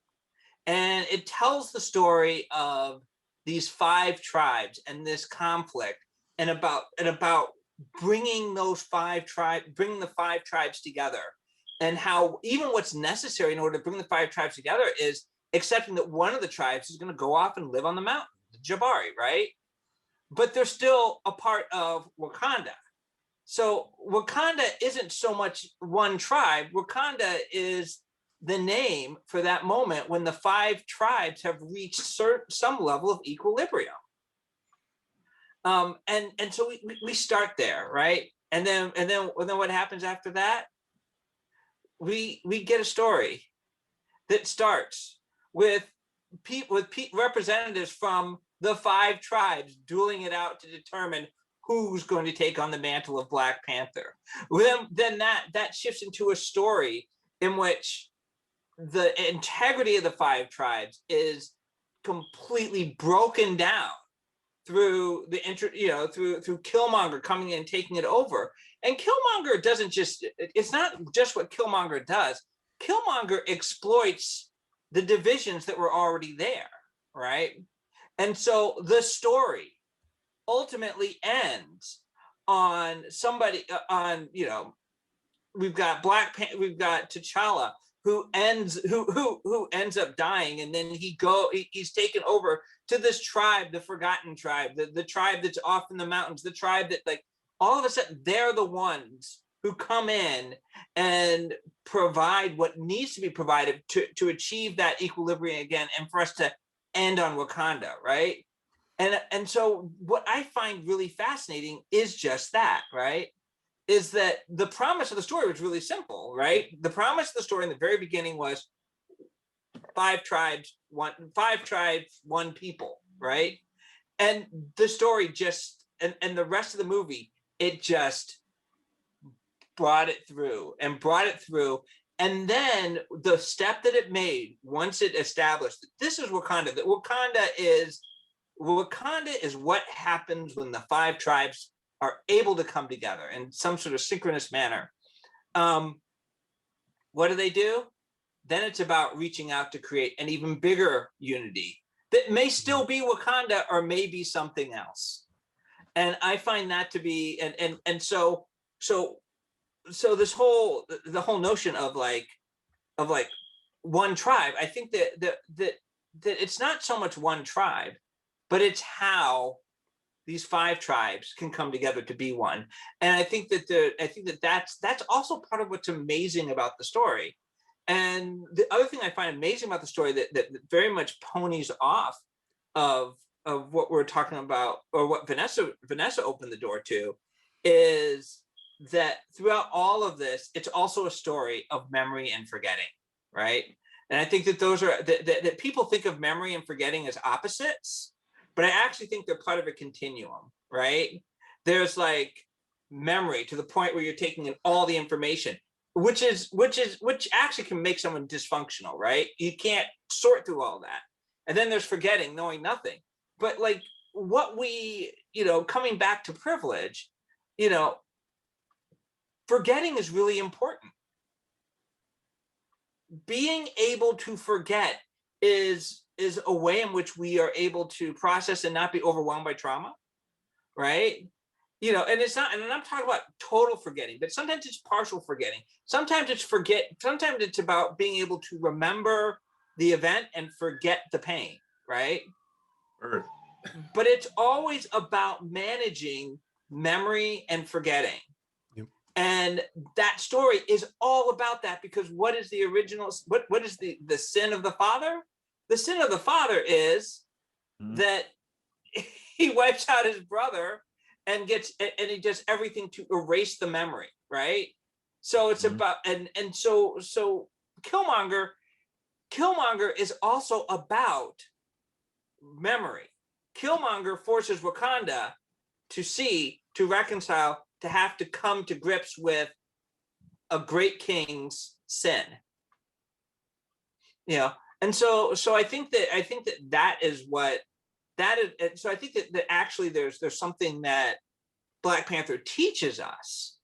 Speaker 9: and it tells the story of these 5 tribes and this conflict, and about bringing the 5 tribes together, and how even what's necessary in order to bring the 5 tribes together is accepting that one of the tribes is going to go off and live on the mountain, the Jabari, right? But they're still a part of Wakanda. So Wakanda isn't so much one tribe. Wakanda is the name for that moment when the 5 tribes have reached some level of equilibrium. And so we start there, right? And then what happens after that? We get a story that starts with representatives from the 5 tribes dueling it out to determine who's going to take on the mantle of Black Panther. Then that shifts into a story in which the integrity of the 5 tribes is completely broken down through through Killmonger coming in and taking it over. And Killmonger it's not just what Killmonger does. Killmonger exploits the divisions that were already there, right? And so the story ultimately ends on we've got T'Challa who ends up dying, and then he's taken over to this tribe, the Forgotten Tribe, the tribe that's off in the mountains, the tribe that, like, all of a sudden they're the ones who come in and provide what needs to be provided to achieve that equilibrium again, and for us to end on Wakanda, right? And so what I find really fascinating is just that, right? Is that the promise of the story was really simple, right? The promise of the story in the very beginning was 5 tribes, one people, right? And the story just, and the rest of the movie, it just brought it through. And then the step that it made, once it established, this is Wakanda, that Wakanda is what happens when the 5 tribes are able to come together in some sort of synchronous manner. What do? Then it's about reaching out to create an even bigger unity that may still be Wakanda or may be something else. And I find that to be, and so this whole notion of like one tribe, I think that it's not so much one tribe, but it's how these 5 tribes can come together to be one. And I think that's also part of what's amazing about the story. And the other thing I find amazing about the story that very much ponies off of what we're talking about, or what Vanessa opened the door to, is that throughout all of this, it's also a story of memory and forgetting, right? And I think that those are that people think of memory and forgetting as opposites, but I actually think they're part of a continuum, right? There's like memory to the point where you're taking in all the information, which actually can make someone dysfunctional, right? You can't sort through all that. And then there's forgetting, knowing nothing. But like what we, coming back to privilege, forgetting is really important. Being able to forget is a way in which we are able to process and not be overwhelmed by trauma, right? And it's not, and I'm talking about total forgetting, but sometimes it's partial forgetting. Sometimes it's about being able to remember the event and forget the pain, right?
Speaker 6: Earth.
Speaker 9: But it's always about managing memory and forgetting.
Speaker 2: Yep. And
Speaker 9: that story is all about that, because what is the original, what is the sin of the father? The sin of the father is that he wipes out his brother and he does everything to erase the memory, right? So it's about, and so Killmonger is also about memory. Killmonger forces Wakanda to reconcile, to have to come to grips with a great king's sin. And so I think that is what that is. So I think that actually there's something that Black Panther teaches us.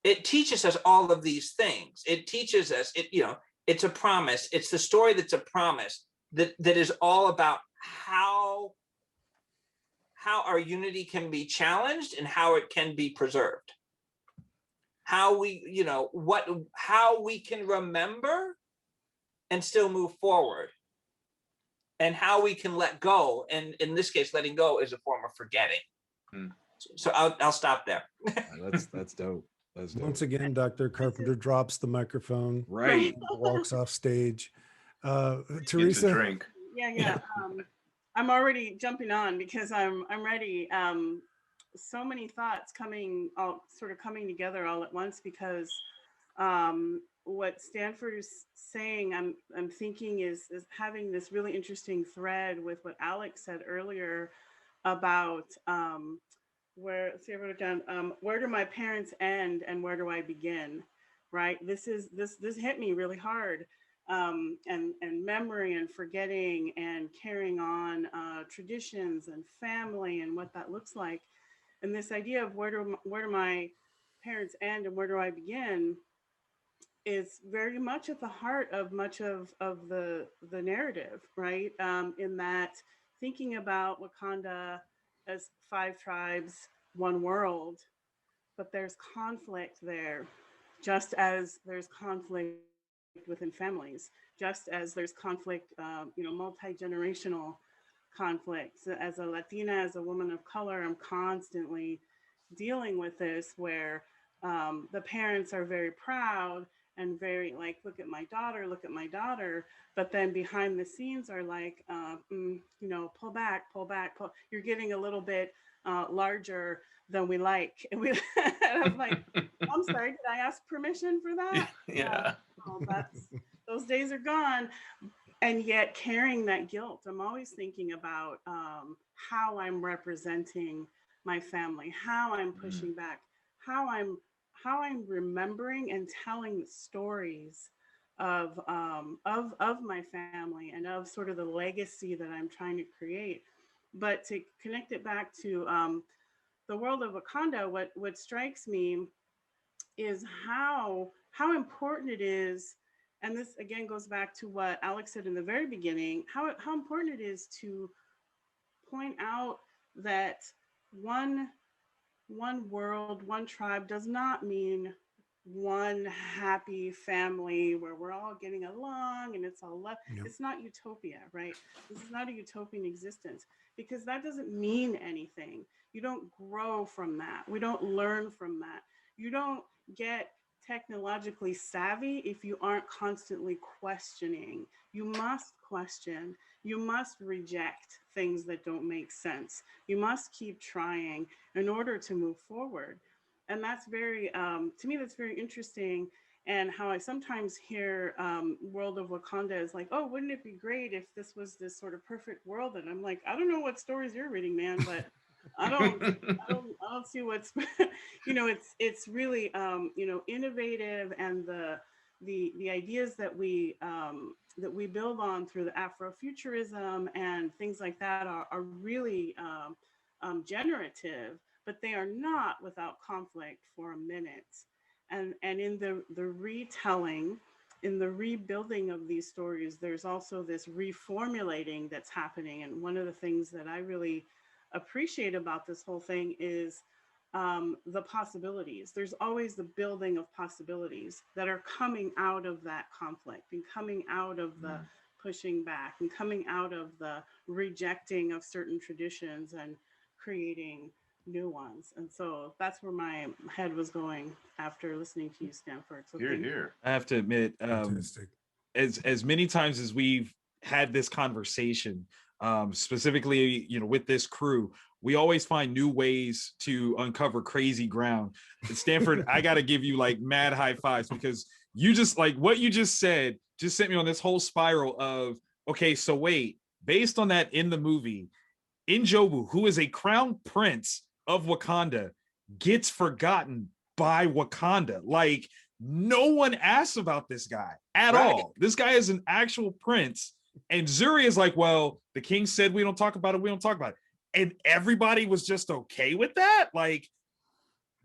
Speaker 9: It teaches us all of these things. It teaches us, it's a promise. It's the story that's a promise that is all about how our unity can be challenged and how it can be preserved. How we, how we can remember and still move forward, and how we can let go. And in this case, letting go is a form of forgetting. So I'll stop there.
Speaker 4: That's dope. That's dope.
Speaker 2: Once again, Dr. Carpenter drops the microphone,
Speaker 4: Right.
Speaker 2: walks off stage.
Speaker 6: It's a
Speaker 2: Teresa,
Speaker 6: drink.
Speaker 3: Yeah. I'm already jumping on because I'm ready. So many thoughts coming together all at once, because what Stanford is saying, I'm thinking is having this really interesting thread with what Alex said earlier about where do my parents end and where do I begin, right? This hit me really hard. And memory and forgetting and carrying on traditions and family and what that looks like. And this idea of where do my parents end and where do I begin is very much at the heart of much of the narrative, right? In that thinking about Wakanda as 5 tribes, 1 world, but there's conflict there, just as there's conflict within families, just as there's conflict, multi-generational conflicts. As a Latina, as a woman of color, I'm constantly dealing with this where the parents are very proud and very like, look at my daughter, but then behind the scenes are like, pull back. You're getting a little bit larger than we like. And I'm like, I'm sorry, did I ask permission for that?
Speaker 6: Yeah.
Speaker 3: Those days are gone. And yet carrying that guilt, I'm always thinking about how I'm representing my family, how I'm pushing back, how I'm remembering and telling the stories of my family and of sort of the legacy that I'm trying to create. But to connect it back to the world of Wakanda, what strikes me is how important it is, and this again goes back to what Alex said in the very beginning, how important it is to point out that one world, 1 tribe does not mean one happy family where we're all getting along and it's all love. Yep. It's not utopia, right? This is not a utopian existence, because that doesn't mean anything. You don't grow from that. We don't learn from that. You don't get technologically savvy if you aren't constantly questioning. You must question. You must reject things that don't make sense. You must keep trying in order to move forward. And that's very, to me, that's very interesting. And how I sometimes hear World of Wakanda is like, oh, wouldn't it be great if this was this sort of perfect world? And I'm like, I don't know what stories you're reading, man, but I don't see what's, it's really, innovative, and the ideas that we build on through the Afrofuturism and things like that are really generative, but they are not without conflict for a minute. And in the retelling, in the rebuilding of these stories, there's also this reformulating that's happening. And one of the things that I really appreciate about this whole thing is the possibilities. There's always the building of possibilities that are coming out of that conflict and coming out of the pushing back and coming out of the rejecting of certain traditions and creating new ones. And so that's where my head was going after listening to you, Stanford. So
Speaker 6: Here.
Speaker 4: I have to admit, as many times as we've had this conversation, specifically, with this crew, we always find new ways to uncover crazy ground. And Stanford, I got to give you like mad high fives, because you just like what you just said just sent me on this whole spiral of, okay, so wait, based on that, in the movie, Njobu, who is a crown prince of Wakanda, gets forgotten by Wakanda. Like, no one asks about this guy at all. This guy is an actual prince. And Zuri is like, well, the king said we don't talk about it. And everybody was just okay with that. Like,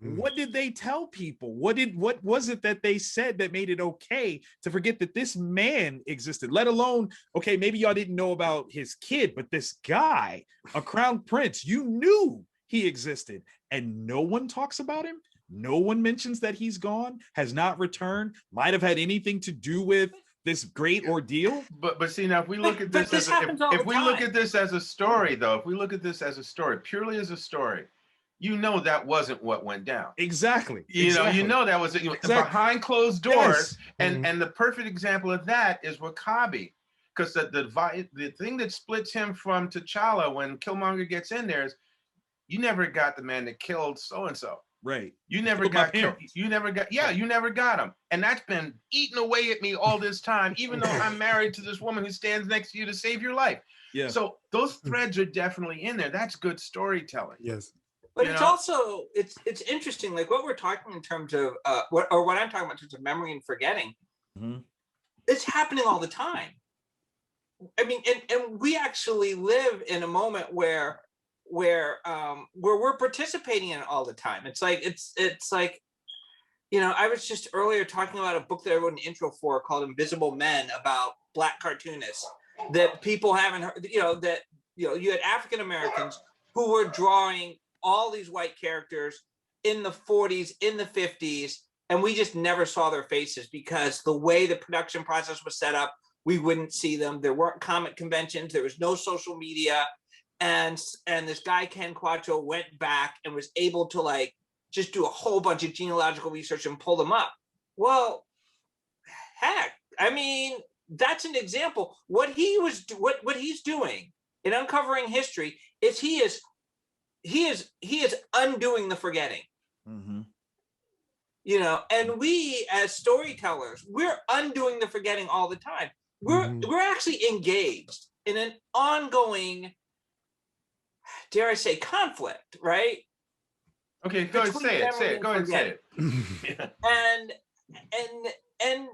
Speaker 4: What did they tell people? What was it that they said that made it okay to forget that this man existed? Let alone, okay, maybe y'all didn't know about his kid, but this guy, a crown prince, you knew he existed, and no one talks about him. No one mentions that he's gone, has not returned, might have had anything to do with this great ordeal.
Speaker 6: But see, now if we look at this, if we look at this as a story, though, if we look at this as a story, purely as a story, you know that wasn't what went down.
Speaker 4: Exactly.
Speaker 6: You know that was behind closed doors, and the perfect example of that is Wakabi, because the thing that splits him from T'Challa when Killmonger gets in there is you never got the man that killed so and so.
Speaker 4: Right.
Speaker 6: You never got killed. You never got him, and that's been eating away at me all this time, even though I'm married to this woman who stands next to you to save your life.
Speaker 4: Yeah.
Speaker 6: So those threads are definitely in there. That's good storytelling.
Speaker 2: Yes.
Speaker 9: But it's also it's interesting, like what we're talking in terms of what I'm talking about in terms of memory and forgetting. It's happening all the time. I mean, and we actually live in a moment where we're participating in it all the time. It's like I was just earlier talking about a book that I wrote an intro for called Invisible Men about Black cartoonists that people haven't heard. You had African Americans who were drawing all these white characters in the 40s, in the 50s, and we just never saw their faces because the way the production process was set up, we wouldn't see them. There weren't comic conventions. There was no social media. And this guy, Ken Quattro, went back and was able to just do a whole bunch of genealogical research and pull them up. Well, heck, I mean, that's an example. What he's doing in uncovering history is he is undoing the forgetting. And we as storytellers, we're undoing the forgetting all the time. We're actually engaged in an ongoing, dare I say, conflict, right?
Speaker 6: Okay, go ahead, say it. Go ahead and say it.
Speaker 9: And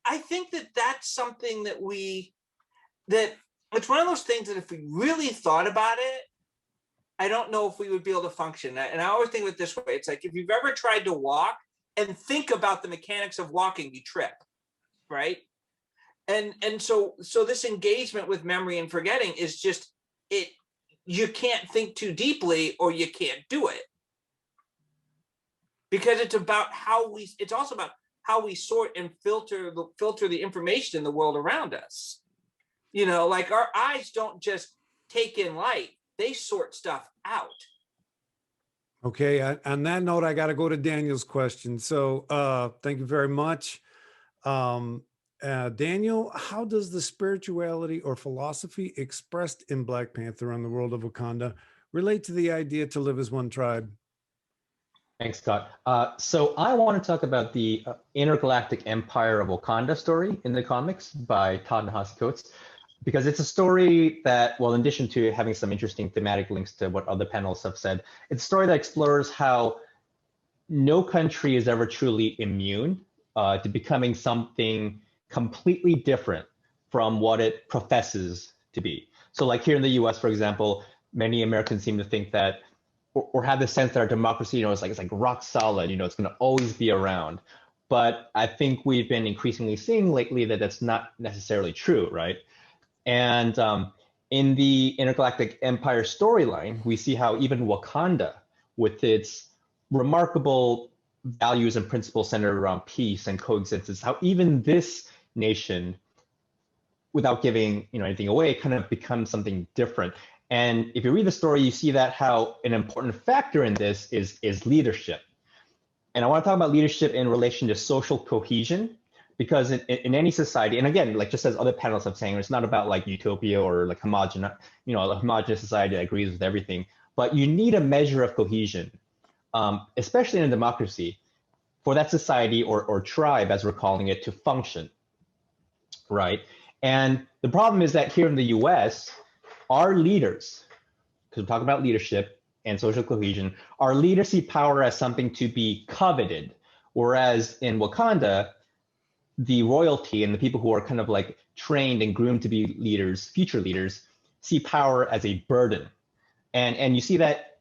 Speaker 9: I think that's something that it's one of those things that if we really thought about it, I don't know if we would be able to function. And I always think of it this way. It's like if you've ever tried to walk and think about the mechanics of walking, you trip, right? And so this engagement with memory and forgetting is just it. You can't think too deeply or you can't do it. Because it's also about how we sort and filter the information in the world around us. Like our eyes don't just take in light, they sort stuff out.
Speaker 2: Okay, on that note, I got to go to Daniel's question. So thank you very much. Daniel, how does the spirituality or philosophy expressed in Black Panther on the world of Wakanda relate to the idea to live as one tribe?
Speaker 7: Thanks, Scott. So I want to talk about the Intergalactic Empire of Wakanda story in the comics by Ta-Nehisi Coates, because it's a story that, well, in addition to having some interesting thematic links to what other panelists have said, it's a story that explores how no country is ever truly immune to becoming something completely different from what it professes to be. So like here in the US, for example, many Americans seem to think that, or have the sense that our democracy, it's like rock solid, it's going to always be around. But I think we've been increasingly seeing lately that that's not necessarily true, right? And in the Intergalactic Empire storyline, we see how even Wakanda, with its remarkable values and principles centered around peace and coexistence, how even this nation, without giving anything away, kind of becomes something different. And if you read the story, you see that how an important factor in this is leadership. And I want to talk about leadership in relation to social cohesion, because in any society, and again, like just as other panelists have saying, it's not about like utopia or like a homogenous society that agrees with everything, but you need a measure of cohesion, especially in a democracy, for that society or tribe, as we're calling it, to function, right? And the problem is that here in the US, our leaders, because we're talking about leadership and social cohesion, our leaders see power as something to be coveted, whereas in Wakanda, the royalty and the people who are kind of like trained and groomed to be leaders, future leaders, see power as a burden. And you see that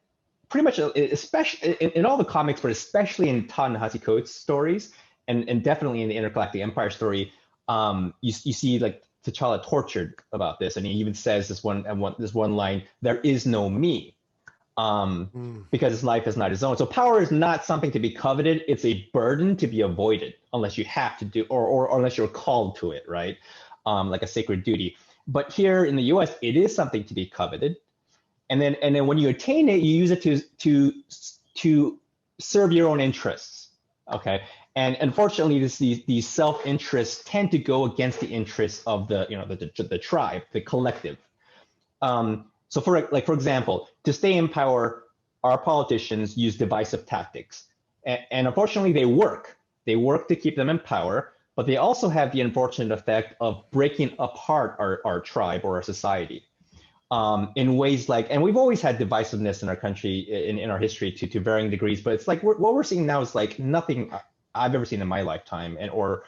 Speaker 7: pretty much, especially in all the comics, but especially in Ta-Nehisi Coates' stories, and definitely in the Intergalactic Empire story, you see like T'Challa tortured about this, and he even says this one line: "There is no me." Because his life is not his own. So power is not something to be coveted. It's a burden to be avoided unless you have to do, or unless you're called to it, right? Like a sacred duty. But here in the US, it is something to be coveted. And then when you attain it, you use it to serve your own interests, okay? And unfortunately, these self-interests tend to go against the interests of the tribe, the collective. So for example, to stay in power, our politicians use divisive tactics. And unfortunately, they work. They work to keep them in power, but they also have the unfortunate effect of breaking apart our tribe or our society in ways like, and we've always had divisiveness in our country, in our history to varying degrees, but it's like what we're seeing now is like nothing I've ever seen in my lifetime, and or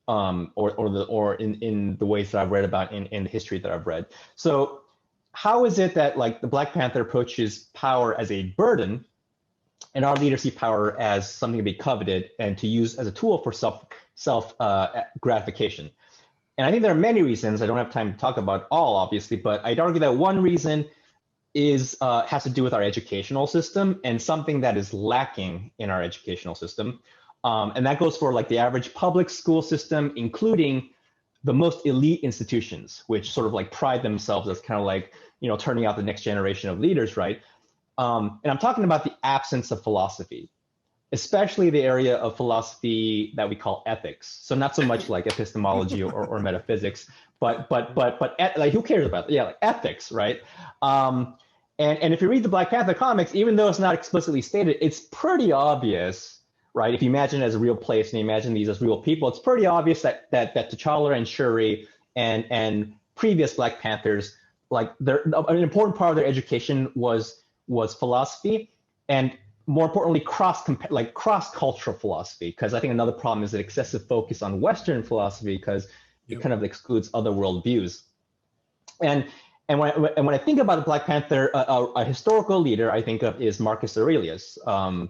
Speaker 7: in the ways that I've read about in the history that I've read. So how is it that like the Black Panther approaches power as a burden, and our leaders see power as something to be coveted and to use as a tool for self gratification? And I think there are many reasons. I don't have time to talk about all, obviously, but I'd argue that one reason has to do with our educational system, and something that is lacking in our educational system. And that goes for like the average public school system, including the most elite institutions, which sort of like pride themselves as kind of like, turning out the next generation of leaders, right? And I'm talking about the absence of philosophy, especially the area of philosophy that we call ethics. So not so much like epistemology or metaphysics, but like who cares about that? Yeah, like ethics, right? And if you read the Black Panther comics, even though it's not explicitly stated, it's pretty obvious, right? If you imagine it as a real place and you imagine these as real people, it's pretty obvious that T'Challa and Shuri and previous Black Panthers, like an important part of their education was philosophy, and more importantly, cross-cultural philosophy. Because I think another problem is an excessive focus on Western philosophy, because it kind of excludes other worldviews. And when I think about the Black Panther, a historical leader I think of is Marcus Aurelius, who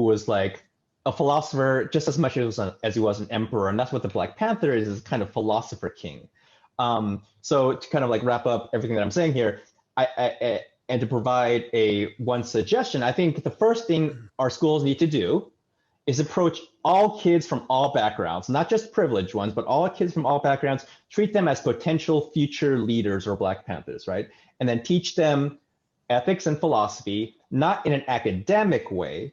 Speaker 7: was like a philosopher just as much as he was an emperor, and that's what the Black Panther is kind of philosopher king. So to kind of like wrap up everything that I'm saying here, and to provide one suggestion, I think the first thing our schools need to do is approach all kids from all backgrounds, not just privileged ones, but all kids from all backgrounds, treat them as potential future leaders or Black Panthers, right? And then teach them ethics and philosophy, not in an academic way,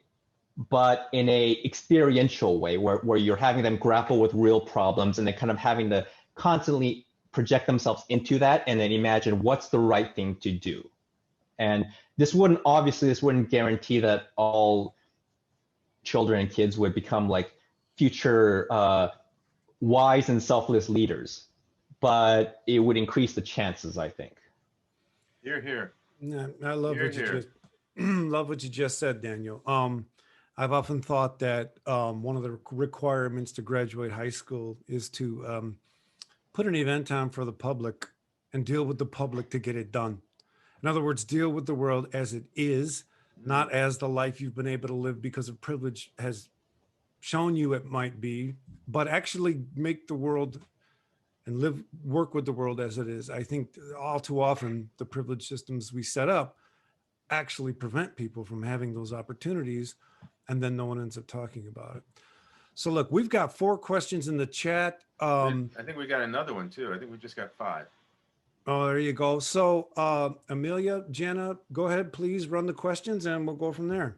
Speaker 7: but in a experiential way where you're having them grapple with real problems, and then kind of having to constantly project themselves into that and then imagine what's the right thing to do. And this wouldn't guarantee that all children and kids would become like future wise and selfless leaders, but it would increase the chances, I think.
Speaker 6: Hear, hear.
Speaker 2: Yeah, I love what you just love what you just said, Daniel. I've often thought that one of the requirements to graduate high school is to put an event on for the public and deal with the public to get it done. In other words, deal with the world as it is, not as the life you've been able to live because of privilege has shown you it might be, but actually make the world and work with the world as it is. I think all too often the privilege systems we set up actually prevent people from having those opportunities, and then no one ends up talking about it. So look, we've got 4 questions in the chat.
Speaker 6: I think we got another one too. I think we just got 5.
Speaker 2: Oh, there you go. So Amelia, Jenna, go ahead, please run the questions and we'll go from there.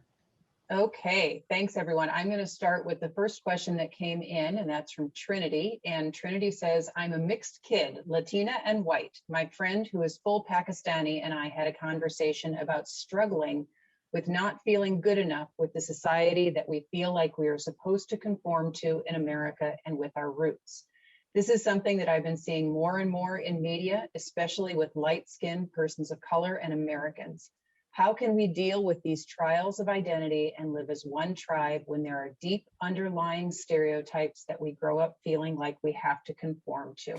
Speaker 1: Okay, thanks everyone. I'm going to start with the first question that came in, and that's from Trinity. And Trinity says, I'm a mixed kid, Latina and white. My friend who is full Pakistani and I had a conversation about struggling with not feeling good enough with the society that we feel like we are supposed to conform to in America and with our roots. This is something that I've been seeing more and more in media, especially with light-skinned persons of color and Americans. How can we deal with these trials of identity and live as one tribe when there are deep underlying stereotypes that we grow up feeling like we have to conform to?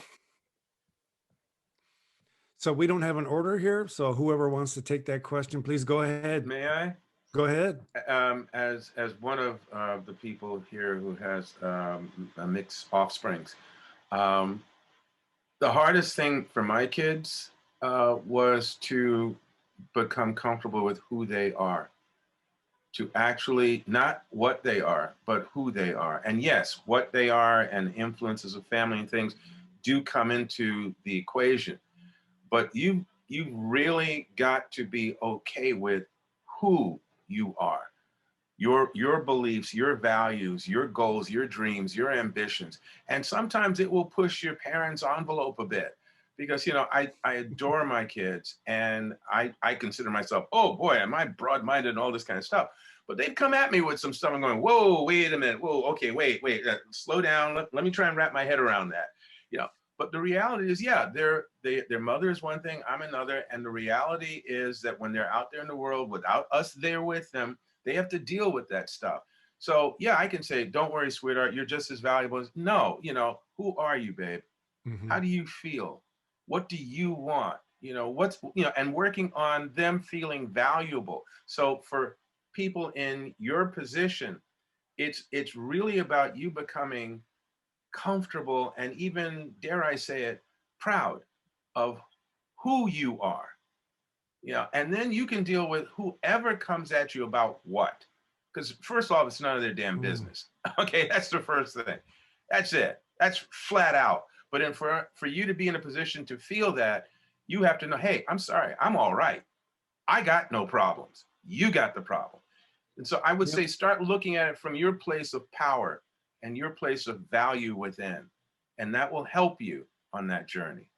Speaker 2: So we don't have an order here. So whoever wants to take that question, please go ahead.
Speaker 6: May I?
Speaker 2: Go ahead.
Speaker 6: As one of the people here who has a mixed offsprings, the hardest thing for my kids was to become comfortable with who they are, to actually not what they are, but who they are. And yes, what they are and influences of family and things do come into the equation. But you've really got to be okay with who you are, your beliefs, your values, your goals, your dreams, your ambitions. And sometimes it will push your parents' envelope a bit because, you know, I adore my kids and I consider myself, oh boy, am I broad-minded and all this kind of stuff. But they'd come at me with some stuff. I'm going, whoa, wait a minute. Whoa, okay, wait, slow down. Let me try and wrap my head around that. You know, but the reality is, yeah, their mother is one thing, I'm another. And the reality is that when they're out there in the world without us there with them, they have to deal with that stuff. So yeah, I can say, don't worry, sweetheart, you're just as valuable as, no, you know, who are you, babe?
Speaker 2: Mhm.
Speaker 6: How do you feel? What do you want? You know, what's, you know, and working on them feeling valuable. So for people in your position, it's really about you becoming comfortable and even, dare I say it, proud of who you are. You know, and then you can deal with whoever comes at you about what. Because first off, it's none of their damn business. Okay, that's the first thing. That's it. That's flat out. But then for you to be in a position to feel that, you have to know, hey, I'm sorry, I'm all right. I got no problems. You got the problem. And so I would say start looking at it from your place of power and your place of value within. And that will help you on that journey.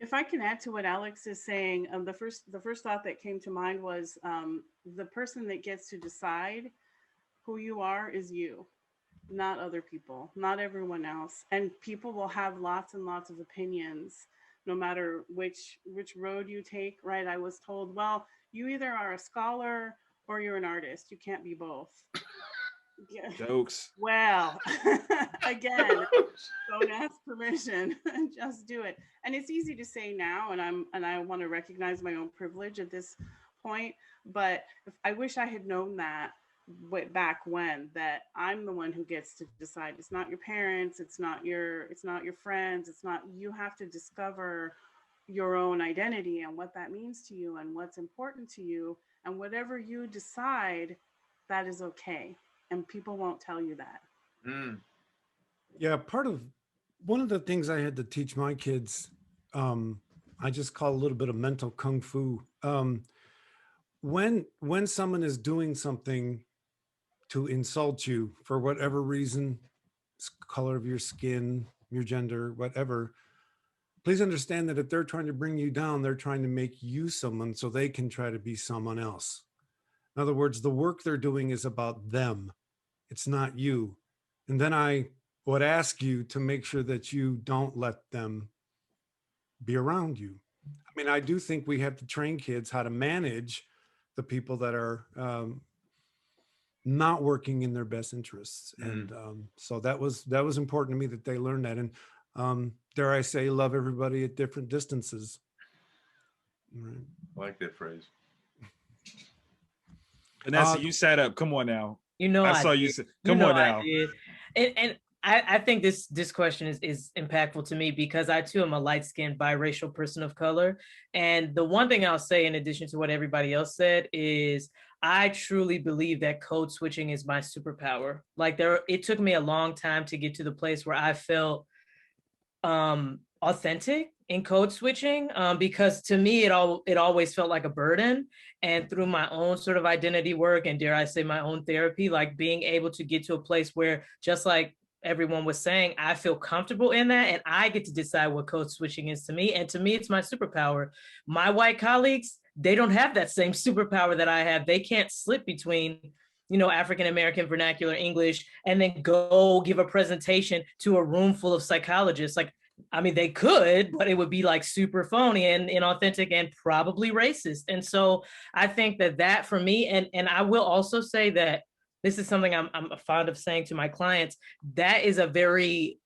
Speaker 3: If I can add to what Alex is saying, the first thought that came to mind was the person that gets to decide who you are is you, not other people, not everyone else. And people will have lots and lots of opinions, no matter which road you take. Right? I was told, well, you either are a scholar or you're an artist. You can't be both. Yeah.
Speaker 4: Jokes.
Speaker 3: Well, again, don't ask permission, just do it. And it's easy to say now, and I want to recognize my own privilege at this point. But I wish I had known that back when, that I'm the one who gets to decide. It's not your parents, it's not your friends, it's not, you have to discover your own identity and what that means to you and what's important to you. And whatever you decide, that is okay. And people won't tell you that.
Speaker 2: Yeah, one of the things I had to teach my kids, I just call a little bit of mental kung fu. When someone is doing something to insult you for whatever reason, color of your skin, your gender, whatever, please understand that if they're trying to bring you down, they're trying to make you someone so they can try to be someone else. In other words, the work they're doing is about them. It's not you. And then I would ask you to make sure that you don't let them be around you. I mean, I do think we have to train kids how to manage the people that are not working in their best interests. And so that was important to me that they learned that. And dare I say, love everybody at different distances. Right.
Speaker 6: I like that phrase.
Speaker 4: Vanessa, you sat up. Come on now.
Speaker 8: You know,
Speaker 4: I saw
Speaker 8: did.
Speaker 4: you. Come on now.
Speaker 8: I did. And I think this question is impactful to me because I too am a light-skinned biracial person of color. And the one thing I'll say in addition to what everybody else said is I truly believe that code switching is my superpower. Like it took me a long time to get to the place where I felt authentic in code switching because to me it always felt like a burden. And through my own sort of identity work and dare I say my own therapy, like being able to get to a place where, just like everyone was saying, I feel comfortable in that and I get to decide what code switching is to me. And to me, it's my superpower. My white colleagues, they don't have that same superpower that I have. They can't slip between, you know, African-American vernacular English and then go give a presentation to a room full of psychologists. Like, I mean, they could, but it would be like super phony and inauthentic and probably racist. And so I think that for me, and I will also say that this is something I'm fond of saying to my clients, that is a very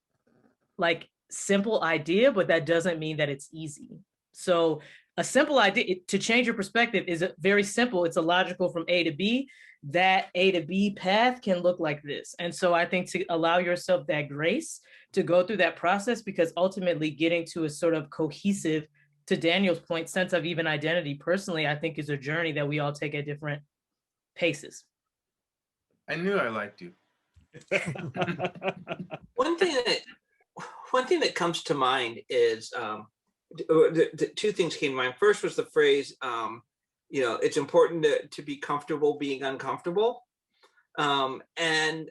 Speaker 8: like simple idea, but that doesn't mean that it's easy. So a simple idea to change your perspective is very simple. It's a logical from A to B. That A to B path can look like this. And so I think to allow yourself that grace to go through that process, because ultimately getting to a sort of cohesive, to Daniel's point, sense of even identity personally, I think is a journey that we all take at different paces.
Speaker 6: I knew I liked you.
Speaker 9: One thing that comes to mind is the two things came to mind. First was the phrase, it's important to be comfortable being uncomfortable. And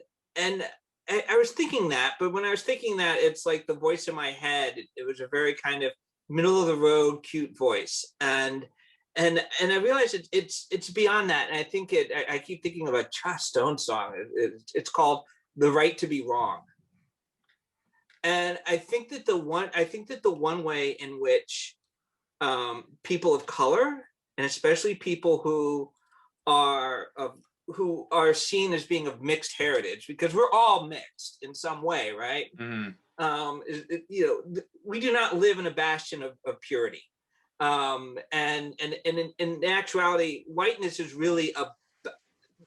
Speaker 9: I was thinking that, but when I was thinking that, it's like the voice in my head, it was a very kind of middle of the road, cute voice. And I realized it's beyond that. And I think I keep thinking of a Joss Stone song. It's called "The Right to Be Wrong." And I think that the one way in which people of color, and especially people who are seen as being of mixed heritage, because we're all mixed in some way, right? Mm-hmm. We do not live in a bastion of purity. And in actuality, whiteness is really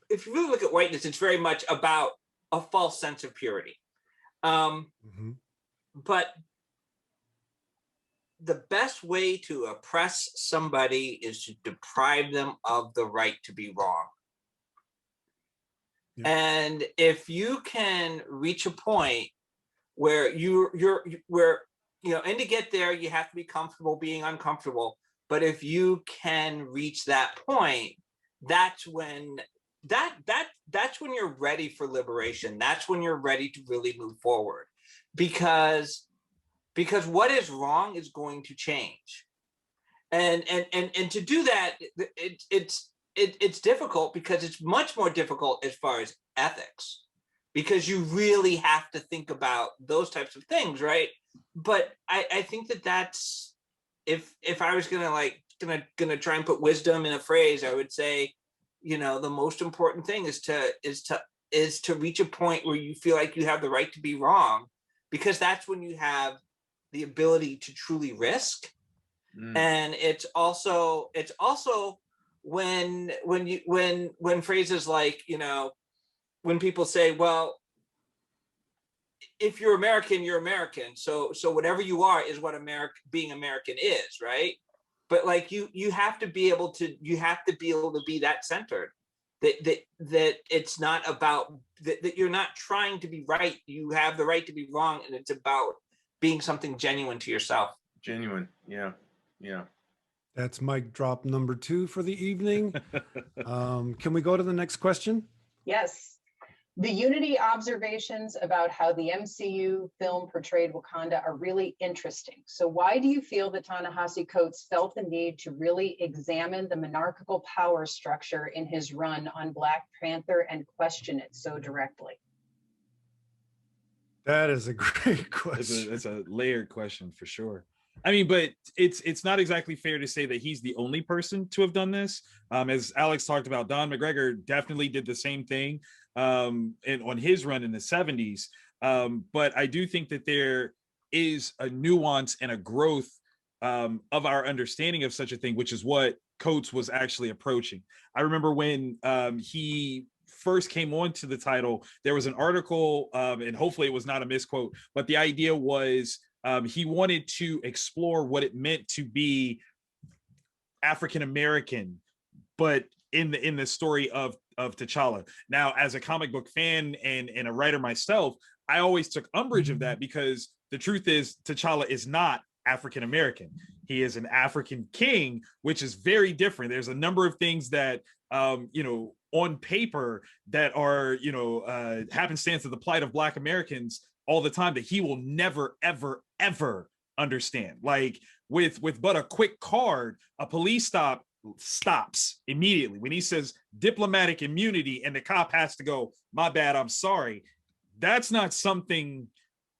Speaker 9: if you really look at whiteness, it's very much about a false sense of purity. Mm-hmm. But the best way to oppress somebody is to deprive them of the right to be wrong. Yeah. And if you can reach a point where and to get there, you have to be comfortable being uncomfortable. But if you can reach that point, that's when you're ready for liberation. That's when you're ready to really move forward. Because what is wrong is going to change, and to do that, it's difficult, because it's much more difficult as far as ethics, because you really have to think about those types of things, right? But I think that's, if I was gonna try and put wisdom in a phrase, I would say, the most important thing is to reach a point where you feel like you have the right to be wrong. Because that's when you have the ability to truly risk. And it's also when phrases like, when people say, well, if you're American, you're American. So whatever you are is what being American is, right? But like you have to be able to be that centered. That it's not about that you're not trying to be right. You have the right to be wrong, and it's about being something genuine to yourself.
Speaker 6: Genuine, yeah.
Speaker 2: That's mic drop number 2 for the evening. Can we go to the next question?
Speaker 1: Yes. The Unity observations about how the MCU film portrayed Wakanda are really interesting. So why do you feel that Ta-Nehisi Coates felt the need to really examine the monarchical power structure in his run on Black Panther and question it so directly?
Speaker 2: That is a great question.
Speaker 4: It's a layered question for sure. I mean, but it's not exactly fair to say that he's the only person to have done this. As Alex talked about, Don McGregor definitely did the same thing on his run in the 70s. But I do think that there is a nuance and a growth of our understanding of such a thing, which is what Coates was actually approaching. I remember when he first came onto the title, there was an article, and hopefully it was not a misquote, but the idea was he wanted to explore what it meant to be African American, but in the story of T'Challa. Now, as a comic book fan and a writer myself, I always took umbrage of that, because the truth is T'Challa is not African American. He is an African king, which is very different. There's a number of things that on paper that are happenstance of the plight of Black Americans all the time that he will never ever understand. Like with but a quick card, a police stop stops immediately when he says diplomatic immunity and the cop has to go, my bad, I'm sorry. That's not something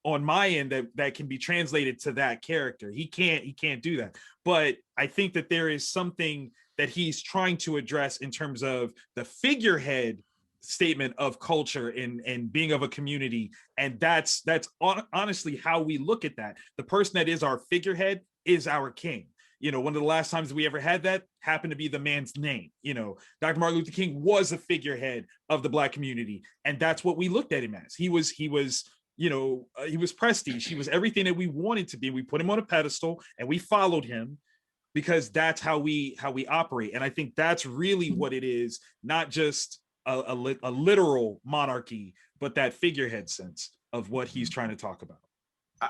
Speaker 4: on my end that can be translated to that character. He can't do that. But I think that there is something that he's trying to address in terms of the figurehead statement of culture and being of a community. And that's honestly how we look at that. The person that is our figurehead is our king. You know, one of the last times we ever had that happened to be the man's name. You know, Dr. Martin Luther King was a figurehead of the Black community, and that's what we looked at him as. He was, you know, he was prestige. He was everything that we wanted to be. We put him on a pedestal and we followed him because that's how we operate. And I think that's really what it is, not just a literal monarchy, but that figurehead sense of what he's trying to talk about.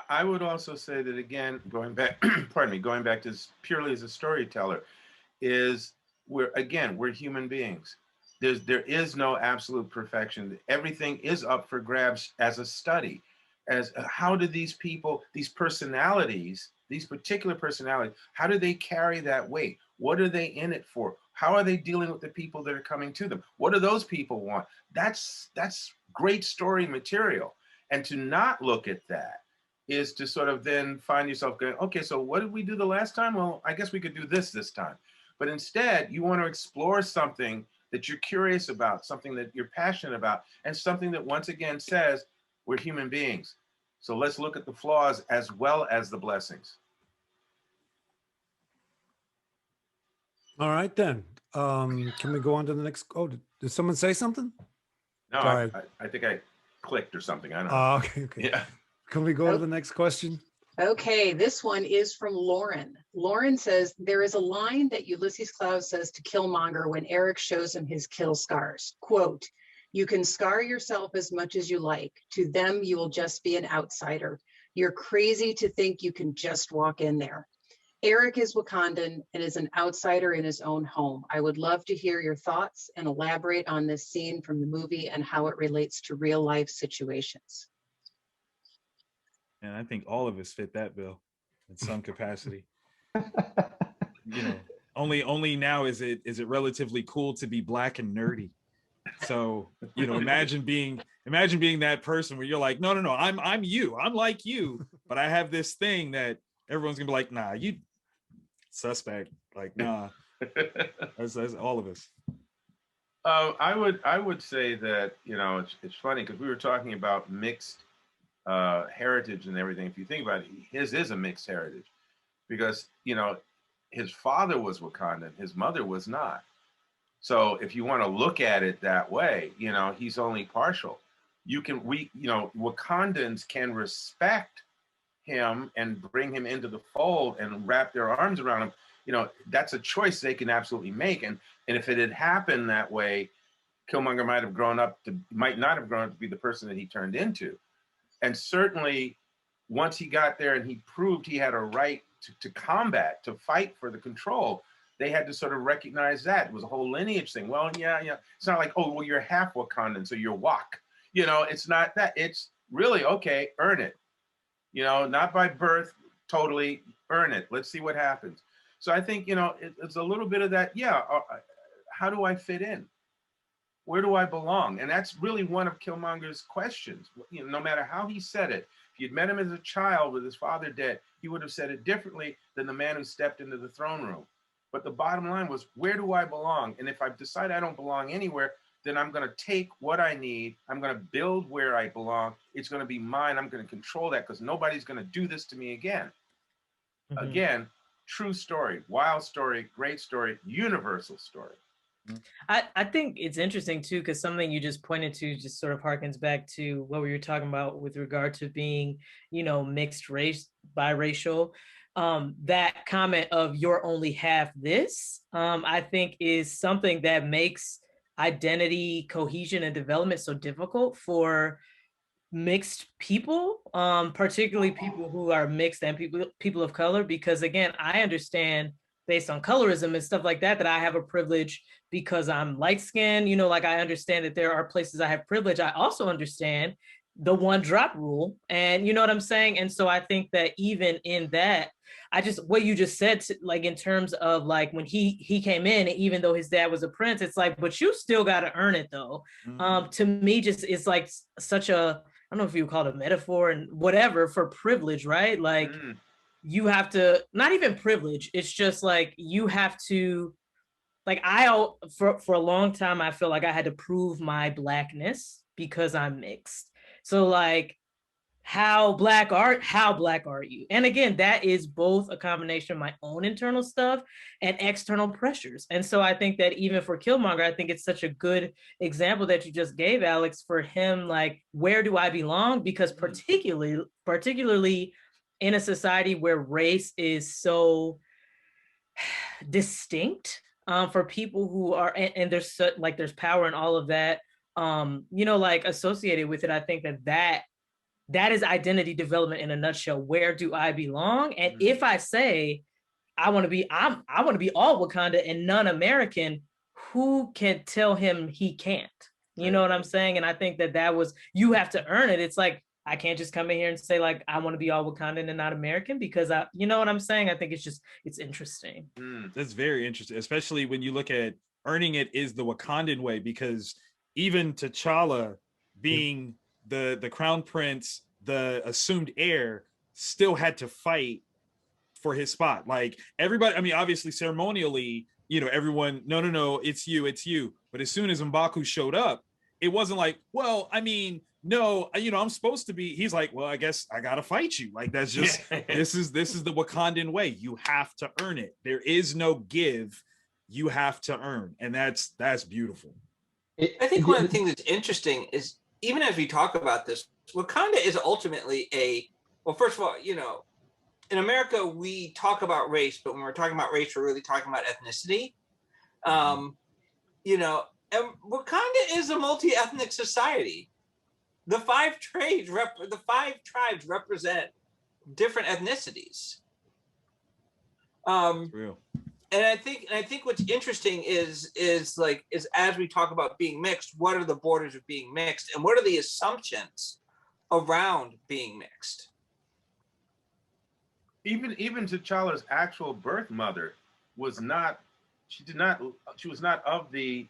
Speaker 6: I would also say that, again, going back, pardon me, going back to purely as a storyteller, is we're human beings. There is no absolute perfection. Everything is up for grabs as a study. As how do these people, these personalities, these particular personalities, how do they carry that weight? What are they in it for? How are they dealing with the people that are coming to them? What do those people want? That's great story material. And to not look at that is to sort of then find yourself going, okay, so what did we do the last time? Well, I guess we could do this time. But instead, you want to explore something that you're curious about, something that you're passionate about, and something that once again says, we're human beings. So let's look at the flaws as well as the blessings.
Speaker 2: All right, then. Can we go on to the next? Oh, did someone say something?
Speaker 6: No,
Speaker 2: Sorry.
Speaker 6: I think I clicked or something. I don't know.
Speaker 2: Okay.
Speaker 6: Yeah.
Speaker 2: Can we go to the next question?
Speaker 1: Okay, this one is from Lauren. Lauren says, there is a line that Ulysses Klaue says to Killmonger when Eric shows him his kill scars. Quote, "You can scar yourself as much as you like. To them, you will just be an outsider. You're crazy to think you can just walk in there. Eric is Wakandan and is an outsider in his own home. I would love to hear your thoughts and elaborate on this scene from the movie and how it relates to real life situations."
Speaker 4: And I think all of us fit that bill in some capacity. You know, only now is it relatively cool to be Black and nerdy. So, you know, imagine being that person where you're like, no, I'm you. I'm like you, but I have this thing that everyone's gonna be like, nah, you suspect. Like, nah. That's all of us.
Speaker 6: I would say that, you know, it's funny because we were talking about mixed heritage and everything. If you think about it, his is a mixed heritage because, you know, his father was Wakandan, his mother was not. So if you want to look at it that way, you know, he's only partial. Wakandans can respect him and bring him into the fold and wrap their arms around him. You know, that's a choice they can absolutely make. And if it had happened that way, Killmonger might not have grown up to be the person that he turned into. And certainly once he got there and he proved he had a right to combat, to fight for the control, they had to sort of recognize that. It was a whole lineage thing. Well, yeah. It's not like, oh, well, you're half Wakandan, so you're Wak. You know, it's not that. It's really, okay, earn it. You know, not by birth, totally earn it. Let's see what happens. So I think, you know, it's a little bit of that, how do I fit in? Where do I belong? And that's really one of Killmonger's questions. You know, no matter how he said it, if you'd met him as a child with his father dead, he would have said it differently than the man who stepped into the throne room. But the bottom line was, where do I belong? And if I decide I don't belong anywhere, then I'm going to take what I need. I'm going to build where I belong. It's going to be mine. I'm going to control that because nobody's going to do this to me again. Mm-hmm. Again, true story, wild story, great story, universal story.
Speaker 8: I think it's interesting too, because something you just pointed to just sort of harkens back to what we were talking about with regard to being, you know, mixed race, biracial. That comment of "you're only half this," I think is something that makes identity, cohesion, and development so difficult for mixed people, particularly people who are mixed and people of color, because again, I understand based on colorism and stuff like that, that I have a privilege because I'm light skinned, you know, like I understand that there are places I have privilege. I also understand the one drop rule, and you know what I'm saying? And so I think that even in that, what you just said, like in terms of like when he came in, even though his dad was a prince, it's like, but you still got to earn it though. Mm-hmm. To me, just it's like such a, I don't know if you would call it a metaphor and whatever for privilege, right? Like you have to, not even privilege, it's just like you have to, like for a long time, I feel like I had to prove my Blackness because I'm mixed. So like how black are you? And again, that is both a combination of my own internal stuff and external pressures. And so I think that even for Killmonger, I think it's such a good example that you just gave, Alex, for him, like, where do I belong? Because particularly in a society where race is so distinct, for people who are, and there's like there's power in all of that, like associated with it. I think that is identity development in a nutshell. Where do I belong? And if I say I want to be all Wakanda and none American, who can tell him he can't? You know what I'm saying? And I think that was, you have to earn it. It's like, I can't just come in here and say, like, I want to be all Wakandan and not American, because you know what I'm saying? I think it's interesting.
Speaker 4: That's very interesting, especially when you look at earning it is the Wakandan way, because even T'Challa being the crown prince, the assumed heir, still had to fight for his spot. Like, everybody, I mean, obviously ceremonially, everyone, no, it's you. But as soon as M'Baku showed up, it wasn't like, well, I mean, no, I'm supposed to be. He's like, well, I guess I gotta fight you. Like, that's just this is the Wakandan way. You have to earn it. There is no give. You have to earn, and that's beautiful.
Speaker 9: I think one of the things that's interesting is, even as we talk about this, Wakanda is ultimately first of all, in America, we talk about race, but when we're talking about race, we're really talking about ethnicity. And Wakanda is a multi-ethnic society. The five tribes represent different ethnicities.
Speaker 4: Real.
Speaker 9: And I think what's interesting is as we talk about being mixed, what are the borders of being mixed, and what are the assumptions around being mixed?
Speaker 6: Even T'Challa's actual birth mother was not. She was not of the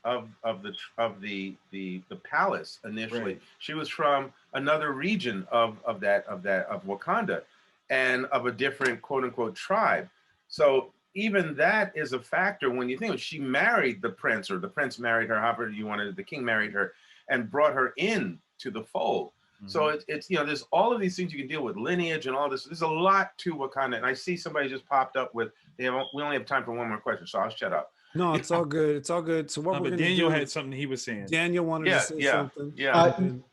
Speaker 6: palace initially.
Speaker 4: Right.
Speaker 6: She was from another region of Wakanda, and of a different quote unquote tribe. So even that is a factor when you think of it. She married the prince, or the prince married her, however you wanted, the king married her and brought her in to the fold. So it's there's all of these things you can deal with, lineage and all this. There's a lot to Wakanda. And I see somebody just popped up with, we only have time for one more question, so I'll shut up.
Speaker 2: No, it's all good. It's all good. So what we're going to do.
Speaker 4: Daniel had something he was saying.
Speaker 2: Daniel wanted to say something.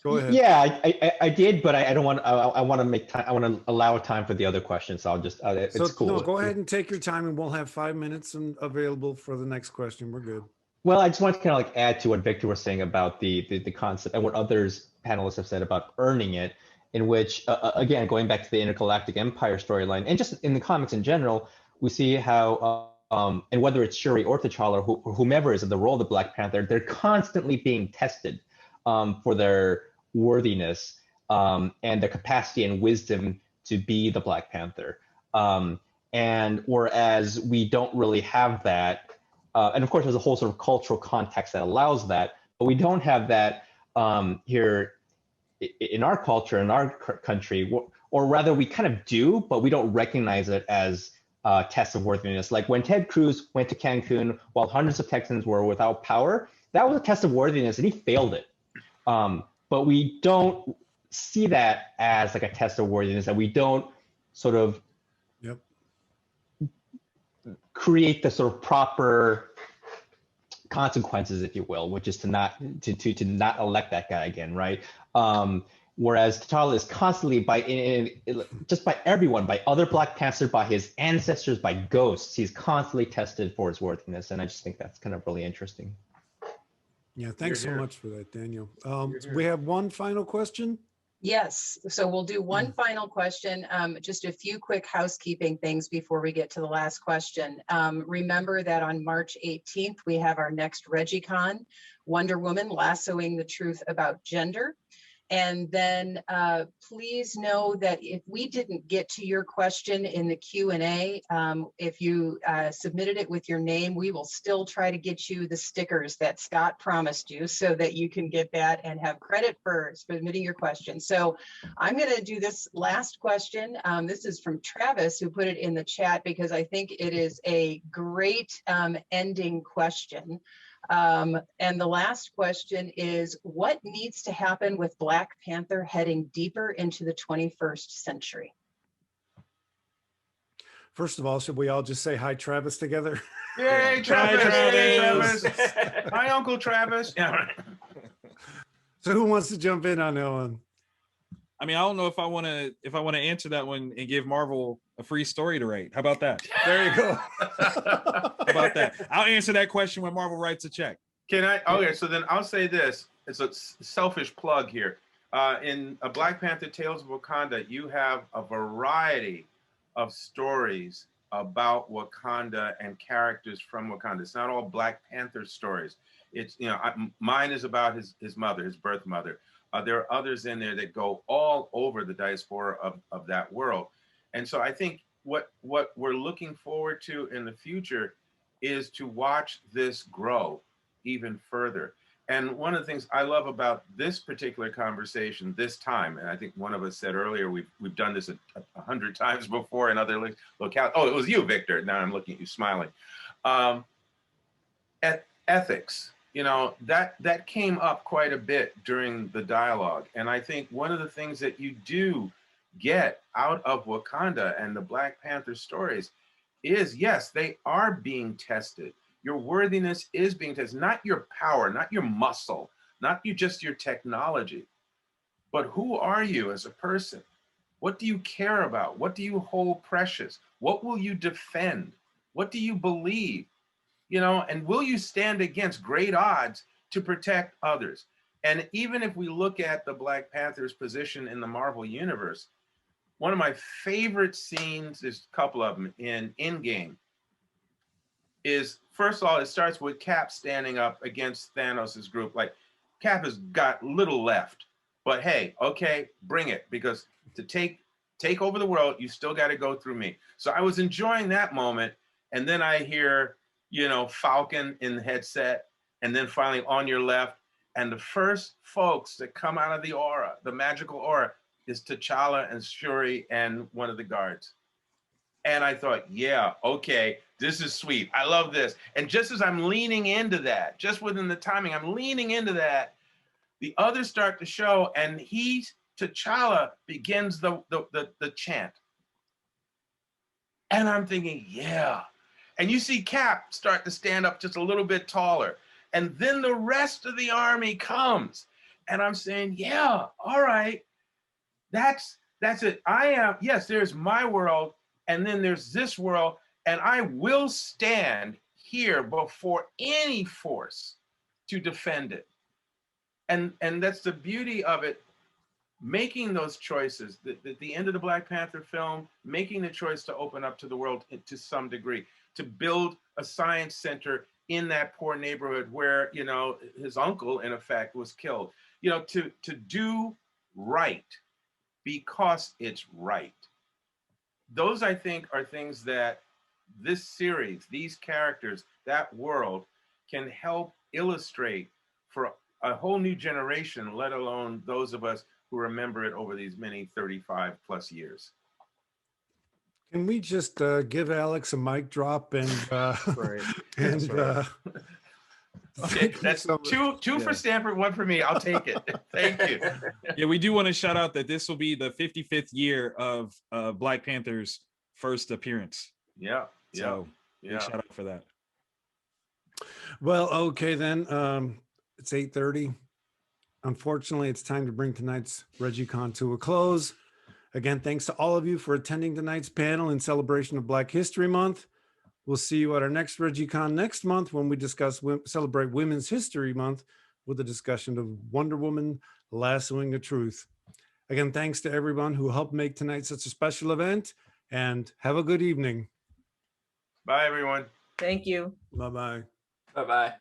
Speaker 7: Go ahead. Yeah, I did, but I don't want. I want to make time. I want to allow time for the other questions. So I'll just. It's cool.
Speaker 2: No, go ahead and take your time, and we'll have 5 minutes available for the next question. We're good.
Speaker 7: Well, I just want to kind of like add to what Victor was saying about the concept and what others panelists have said about earning it, in which again, going back to the intergalactic empire storyline, and just in the comics in general, we see how. And whether it's Shuri or T'Challa or whomever is in the role of the Black Panther, they're constantly being tested for their worthiness and their capacity and wisdom to be the Black Panther. And whereas we don't really have that, and of course there's a whole sort of cultural context that allows that, but we don't have that here in our culture, in our country, or rather we kind of do, but we don't recognize it as tests of worthiness. Like when Ted Cruz went to Cancun while hundreds of Texans were without power, that was a test of worthiness and he failed it. But we don't see that as like a test of worthiness, and we don't sort of create the sort of proper consequences, if you will, which is to not elect that guy again, right? Whereas T'Challa is constantly just by everyone, by other Black Panthers, by his ancestors, by ghosts, he's constantly tested for his worthiness, and I just think that's kind of really interesting.
Speaker 2: Yeah, thanks so much for that, Daniel. We have one final question.
Speaker 1: Yes, so we'll do one final question. Just a few quick housekeeping things before we get to the last question. Remember that on March 18th, we have our next ReggieCon, Wonder Woman, Lassoing the Truth About Gender. And then please know that if we didn't get to your question in the Q&A, if you submitted it with your name, we will still try to get you the stickers that Scott promised you so that you can get that and have credit for submitting your question. So I'm going to do this last question. This is from Travis, who put it in the chat because I think it is a great ending question. And the last question is, what needs to happen with Black Panther heading deeper into the 21st century?
Speaker 2: First of all, should we all just say hi, Travis, together?
Speaker 6: Yay,
Speaker 4: Hi,
Speaker 6: Travis! Hey,
Speaker 4: Travis.
Speaker 6: Travis! Hi, Uncle Travis. Yeah, right.
Speaker 2: So who wants to jump in on that one?
Speaker 4: I mean, I don't know if I want to answer that one and give Marvel a free story to write. How about that?
Speaker 2: There you go.
Speaker 4: How about that? I'll answer that question when Marvel writes a check.
Speaker 6: Can I? Okay, so then I'll say this. It's a selfish plug here. In a Black Panther Tales of Wakanda, you have a variety of stories about Wakanda and characters from Wakanda. It's not all Black Panther stories. It's, you know, mine is about his mother, his birth mother. There are others in there that go all over the diaspora of that world. And so I think what we're looking forward to in the future is to watch this grow even further. And one of the things I love about this particular conversation this time, and I think one of us said earlier, we've done this 100 times before in other locales. Oh, it was you, Victor. Now I'm looking at you smiling. Ethics, you know, that came up quite a bit during the dialogue. And I think one of the things that you do get out of Wakanda and the Black Panther stories is, yes, they are being tested. Your worthiness is being tested, not your power, not your muscle, not just your technology, but who are you as a person? What do you care about? What do you hold precious? What will you defend? What do you believe? You know, and will you stand against great odds to protect others? And even if we look at the Black Panther's position in the Marvel Universe, one of my favorite scenes, there's a couple of them in Endgame, is, first of all, it starts with Cap standing up against Thanos's group. Like, Cap has got little left, but hey, okay, bring it, because to take over the world, you still got to go through me. So I was enjoying that moment, and then I hear, you know, Falcon in the headset, and then finally on your left, and the first folks that come out of the aura, the magical aura, is T'Challa and Shuri and one of the guards. And I thought, yeah, okay, this is sweet. I love this. And just as I'm leaning into that, just within the timing, I'm leaning into that, the others start to show, and T'Challa begins the chant. And I'm thinking, yeah. And you see Cap start to stand up just a little bit taller. And then the rest of the army comes. And I'm saying, yeah, all right. That's it. Yes, there's my world. And then there's this world, and I will stand here before any force to defend it. And that's the beauty of it, making those choices. At the end of the Black Panther film, making the choice to open up to the world to some degree, to build a science center in that poor neighborhood where, you know, his uncle, in effect, was killed. You know, to do right because it's right. Those, I think, are things that this series, these characters, that world can help illustrate for a whole new generation, let alone those of us who remember it over these many 35 plus years.
Speaker 2: Can we just give Alex a mic drop and
Speaker 4: Right.
Speaker 2: and
Speaker 6: right. Okay, that's two for Stanford, one for me. I'll take it. Thank you.
Speaker 4: Yeah, we do want to shout out that this will be the 55th year of Black Panther's first appearance.
Speaker 6: Yeah.
Speaker 4: So big shout out for that.
Speaker 2: Well, okay then. It's 8:30. Unfortunately, it's time to bring tonight's ReggieCon to a close. Again, thanks to all of you for attending tonight's panel in celebration of Black History Month. We'll see you at our next ReggieCon next month when we celebrate Women's History Month with a discussion of Wonder Woman lassoing the truth. Again, thanks to everyone who helped make tonight such a special event, and have a good evening.
Speaker 6: Bye, everyone.
Speaker 8: Thank you.
Speaker 2: Bye-bye.
Speaker 9: Bye-bye.